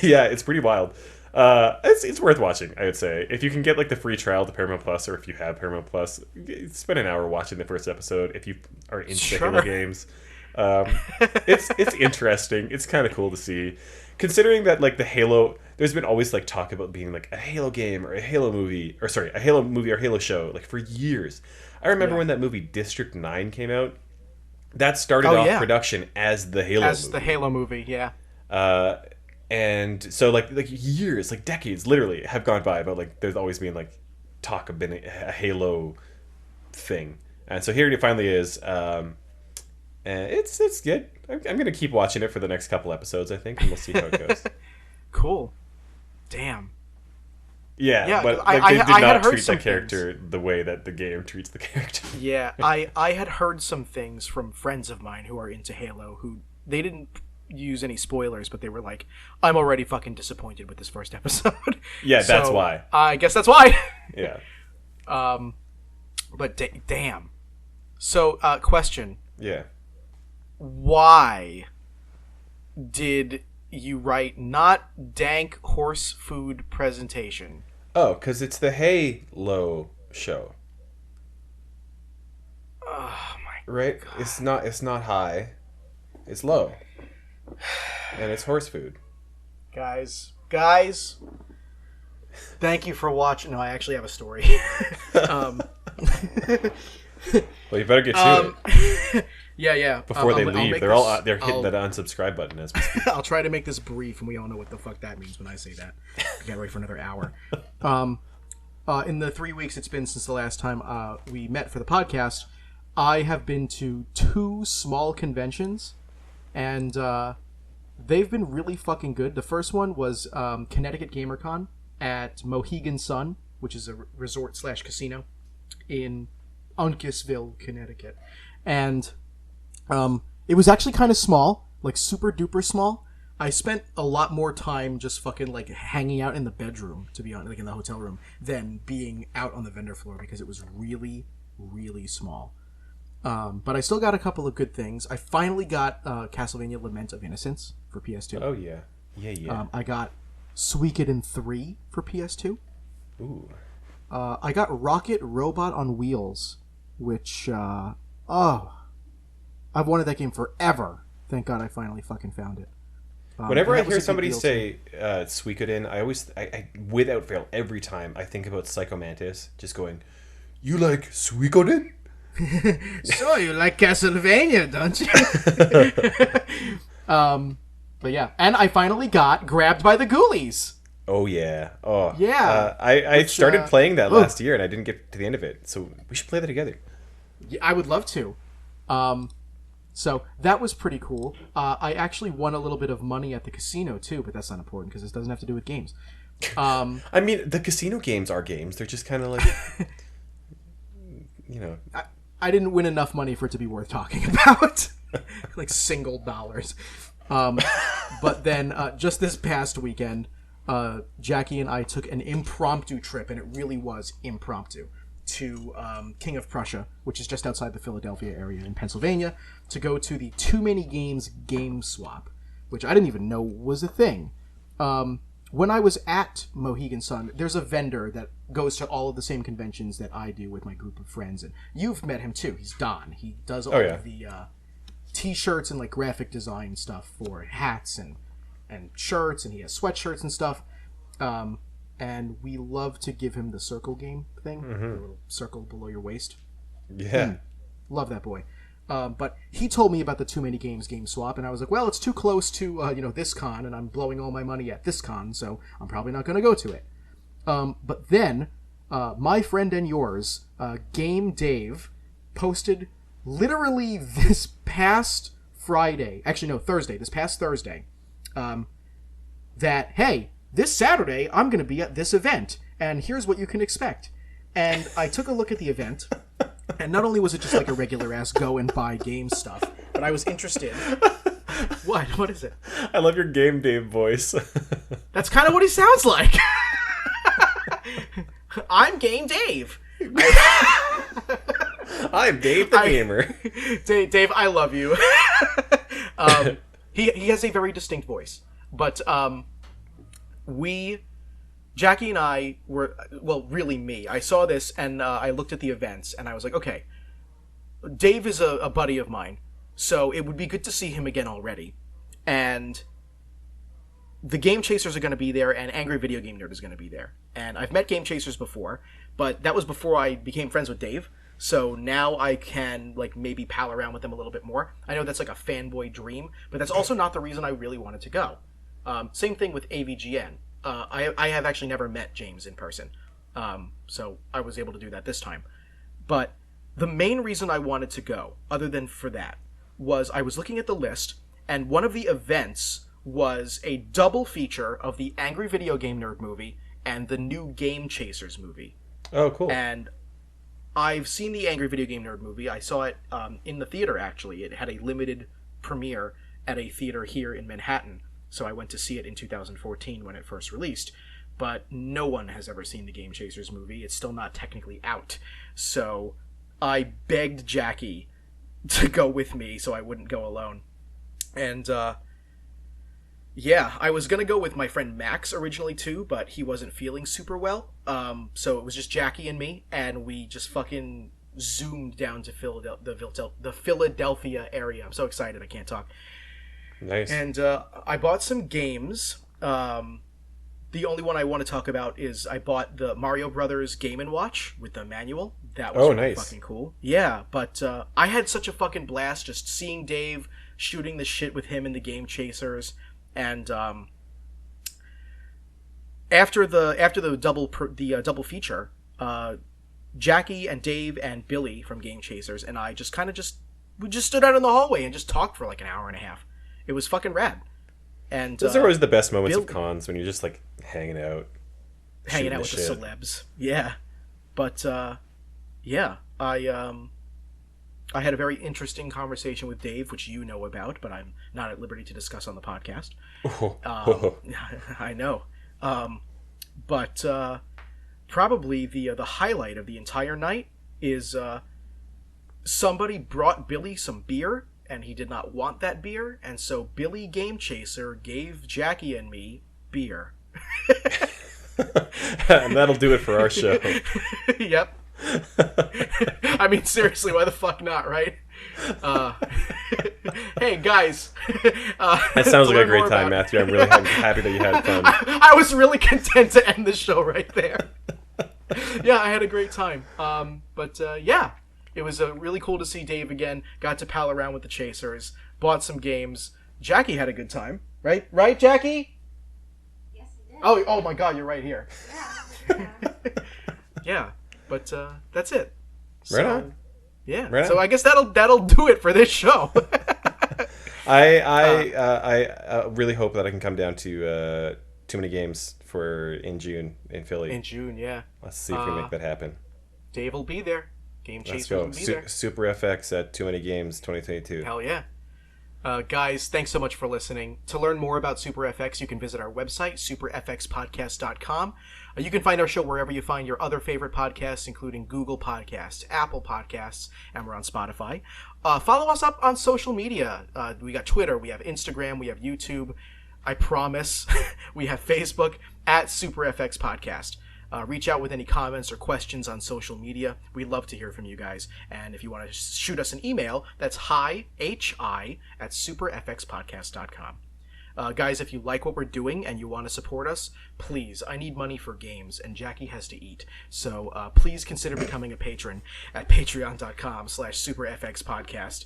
Yeah, it's pretty wild. It's worth watching, I would say. If you can get like the free trial to Paramount Plus, or if you have Paramount Plus, spend an hour watching the first episode if you are into the Halo games. It's interesting. It's kind of cool to see, considering that like the Halo. There's been always like talk about being like a Halo game or a Halo movie, or sorry, a Halo movie or Halo show, like for years. I remember when that movie District 9 came out. That started off production as the Halo movie.
The Halo movie, yeah.
And so like years, like decades, literally have gone by. But like there's always been like talk of being a Halo thing, and so here it finally is. And it's good. I'm gonna keep watching it for the next couple episodes, I think, and we'll see how it goes.
Cool. Damn.
Yeah, but like, they did not treat the character the way that the game treats the character.
Yeah, I had heard some things from friends of mine who are into Halo who they didn't use any spoilers, but they were like, I'm already fucking disappointed with this first episode.
Yeah, that's why.
I guess that's why.
Yeah.
But damn. So, question.
Yeah.
Why did you write not dank horse food presentation?
Oh, because it's the Halo show.
Oh my
right?
God.
It's not high. It's low. And it's horse food.
Guys, thank you for watching. No, I actually have a story.
Well, you better get to
it. Yeah.
Before they leave, they're hitting that unsubscribe button as we speak.
I'll try to make this brief, and we all know what the fuck that means when I say that. I can't wait for another hour. In the 3 weeks it's been since the last time we met for the podcast, I have been to 2 small conventions, and they've been really fucking good. The first one was Connecticut GamerCon at Mohegan Sun, which is a resort/casino in Uncasville, Connecticut. And it was actually kind of small, like super duper small. I spent a lot more time just fucking like hanging out in the bedroom, to be honest, like in the hotel room, than being out on the vendor floor because it was really, really small. But I still got a couple of good things. I finally got Castlevania Lament of Innocence for PS2.
Oh, yeah. Yeah.
I got Suikoden 3 for PS2.
Ooh.
I got Rocket Robot on Wheels, which, I've wanted that game forever. Thank God I finally fucking found it.
Whenever I hear somebody say Suikoden, I without fail, every time I think about Psycho Mantis just going, "You like Suikoden?"
So you like Castlevania, don't you? But yeah, and I finally got Grabbed by the Ghoulies.
Oh yeah. Oh
yeah.
I started playing that last year and I didn't get to the end of it, so we should play that together.
Yeah, I would love to. So that was pretty cool. I actually won a little bit of money at the casino too, but that's not important because this doesn't have to do with games.
I mean, the casino games are games. They're just kind of like, you know.
I didn't win enough money for it to be worth talking about. Like single dollars. But then just this past weekend, Jackie and I took an impromptu trip, and it really was impromptu, to King of Prussia, which is just outside the Philadelphia area in Pennsylvania, to go to the Too Many Games game swap, which I didn't even know was a thing. When I was at Mohegan Sun, there's a vendor that goes to all of the same conventions that I do with my group of friends, and you've met him too. He's Don. He does all of the t-shirts and like graphic design stuff for hats and shirts, and he has sweatshirts and stuff. And we love to give him the circle game thing, the little circle below your waist.
Yeah.
Love that boy. But he told me about the Too Many Games game swap, and I was like, well, it's too close to this con, and I'm blowing all my money at this con, so I'm probably not going to go to it. But then, my friend and yours, Game Dave, posted literally this past Friday, this past Thursday, that, hey, this Saturday, I'm going to be at this event, and here's what you can expect. And I took a look at the event, and not only was it just like a regular-ass go and buy game stuff, but I was interested. What? What is it?
I love your Game Dave voice.
That's kind of what he sounds like. I'm Game Dave.
I'm Dave the Gamer.
Dave, I love you. He has a very distinct voice, but Jackie and I were, well, really me. I saw this and I looked at the events and I was like, okay, Dave is a buddy of mine, So it would be good to see him again already. And the Game Chasers are going to be there, and Angry Video Game Nerd is going to be there. And I've met Game Chasers before, but that was before I became friends with Dave. So now I can, like, maybe pal around with them a little bit more. I know that's like a fanboy dream, but that's also not the reason I really wanted to go. Same thing with AVGN. I have actually never met James in person, so I was able to do that this time. But the main reason I wanted to go, other than for that, was I was looking at the list, and one of the events was a double feature of the Angry Video Game Nerd movie and the new Game Chasers movie.
Oh, cool.
And I've seen the Angry Video Game Nerd movie. I saw it in the theater, actually. It had a limited premiere at a theater here in Manhattan, so I went to see it in 2014 when it first released. But no one has ever seen the Game Chasers movie. It's still not technically out. So I begged Jackie to go with me so I wouldn't go alone. And, yeah, I was going to go with my friend Max originally, too, but he wasn't feeling super well. So it was just Jackie and me, and we just fucking zoomed down to the Philadelphia area. I'm so excited I can't talk.
Nice.
And I bought some games. The only one I want to talk about is I bought the Mario Brothers Game & Watch with the manual. That was really
nice.
Fucking cool. Yeah, but I had such a fucking blast just seeing Dave shooting the shit with him in the Game Chasers. And after the double feature, Jackie and Dave and Billy from Game Chasers and I just stood out in the hallway and just talked for like an hour and a half. It was fucking rad. And
those are always the best moments of cons, when you're just like hanging out with
the celebs. Yeah, but yeah, I had a very interesting conversation with Dave, which you know about, but I'm not at liberty to discuss on the podcast. I know. But probably the highlight of the entire night is somebody brought Billy some beer, and he did not want that beer, and so Billy Game Chaser gave Jackie and me beer.
And that'll do it for our show.
Yep. I mean, seriously, why the fuck not, right? Hey, guys.
That sounds like a great time, Matthew. I'm really happy that you had fun.
I was really content to end the show right there. Yeah, I had a great time. But yeah, it was really cool to see Dave again. Got to pal around with the Chasers. Bought some games. Jackie had a good time. Right? Right, Jackie?
Yes, he did.
Oh my God, you're right here.
Yeah.
Yeah, but that's it.
Right on.
Yeah.
Right
so
on.
I guess that'll do it for this show.
I really hope that I can come down to Too Many Games in June in Philly.
In June, yeah.
Let's see if we can make that happen.
Dave will be there. Game
Let's
Chasers
go.
will be there.
Super FX at Too Many Games 2022.
Hell yeah. Guys, thanks so much for listening. To learn more about Super FX, you can visit our website, superfxpodcast.com. You can find our show wherever you find your other favorite podcasts, including Google Podcasts, Apple Podcasts, and we're on Spotify. Follow us up on social media. We got Twitter, we have Instagram, we have YouTube. I promise we have Facebook at SuperFX Podcast. Reach out with any comments or questions on social media. We'd love to hear from you guys. And if you want to shoot us an email, that's hi at superfxpodcast.com. Guys, if you like what we're doing and you want to support us, please, I need money for games, and Jackie has to eat. So please consider becoming a patron at patreon.com/superfxpodcast.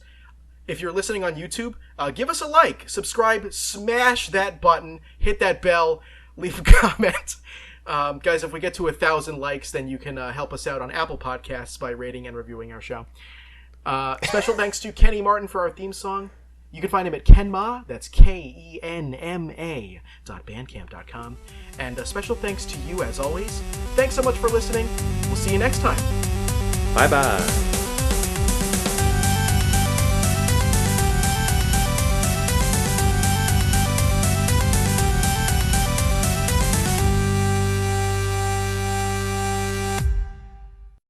If you're listening on YouTube, give us a like, subscribe, smash that button, hit that bell, leave a comment. Guys, if we get to 1,000 likes, then you can help us out on Apple Podcasts by rating and reviewing our show. Special thanks to Kenny Martin for our theme song. You can find him at Kenma, that's KENMA.bandcamp.com. And a special thanks to you, as always. Thanks so much for listening. We'll see you next time.
Bye-bye.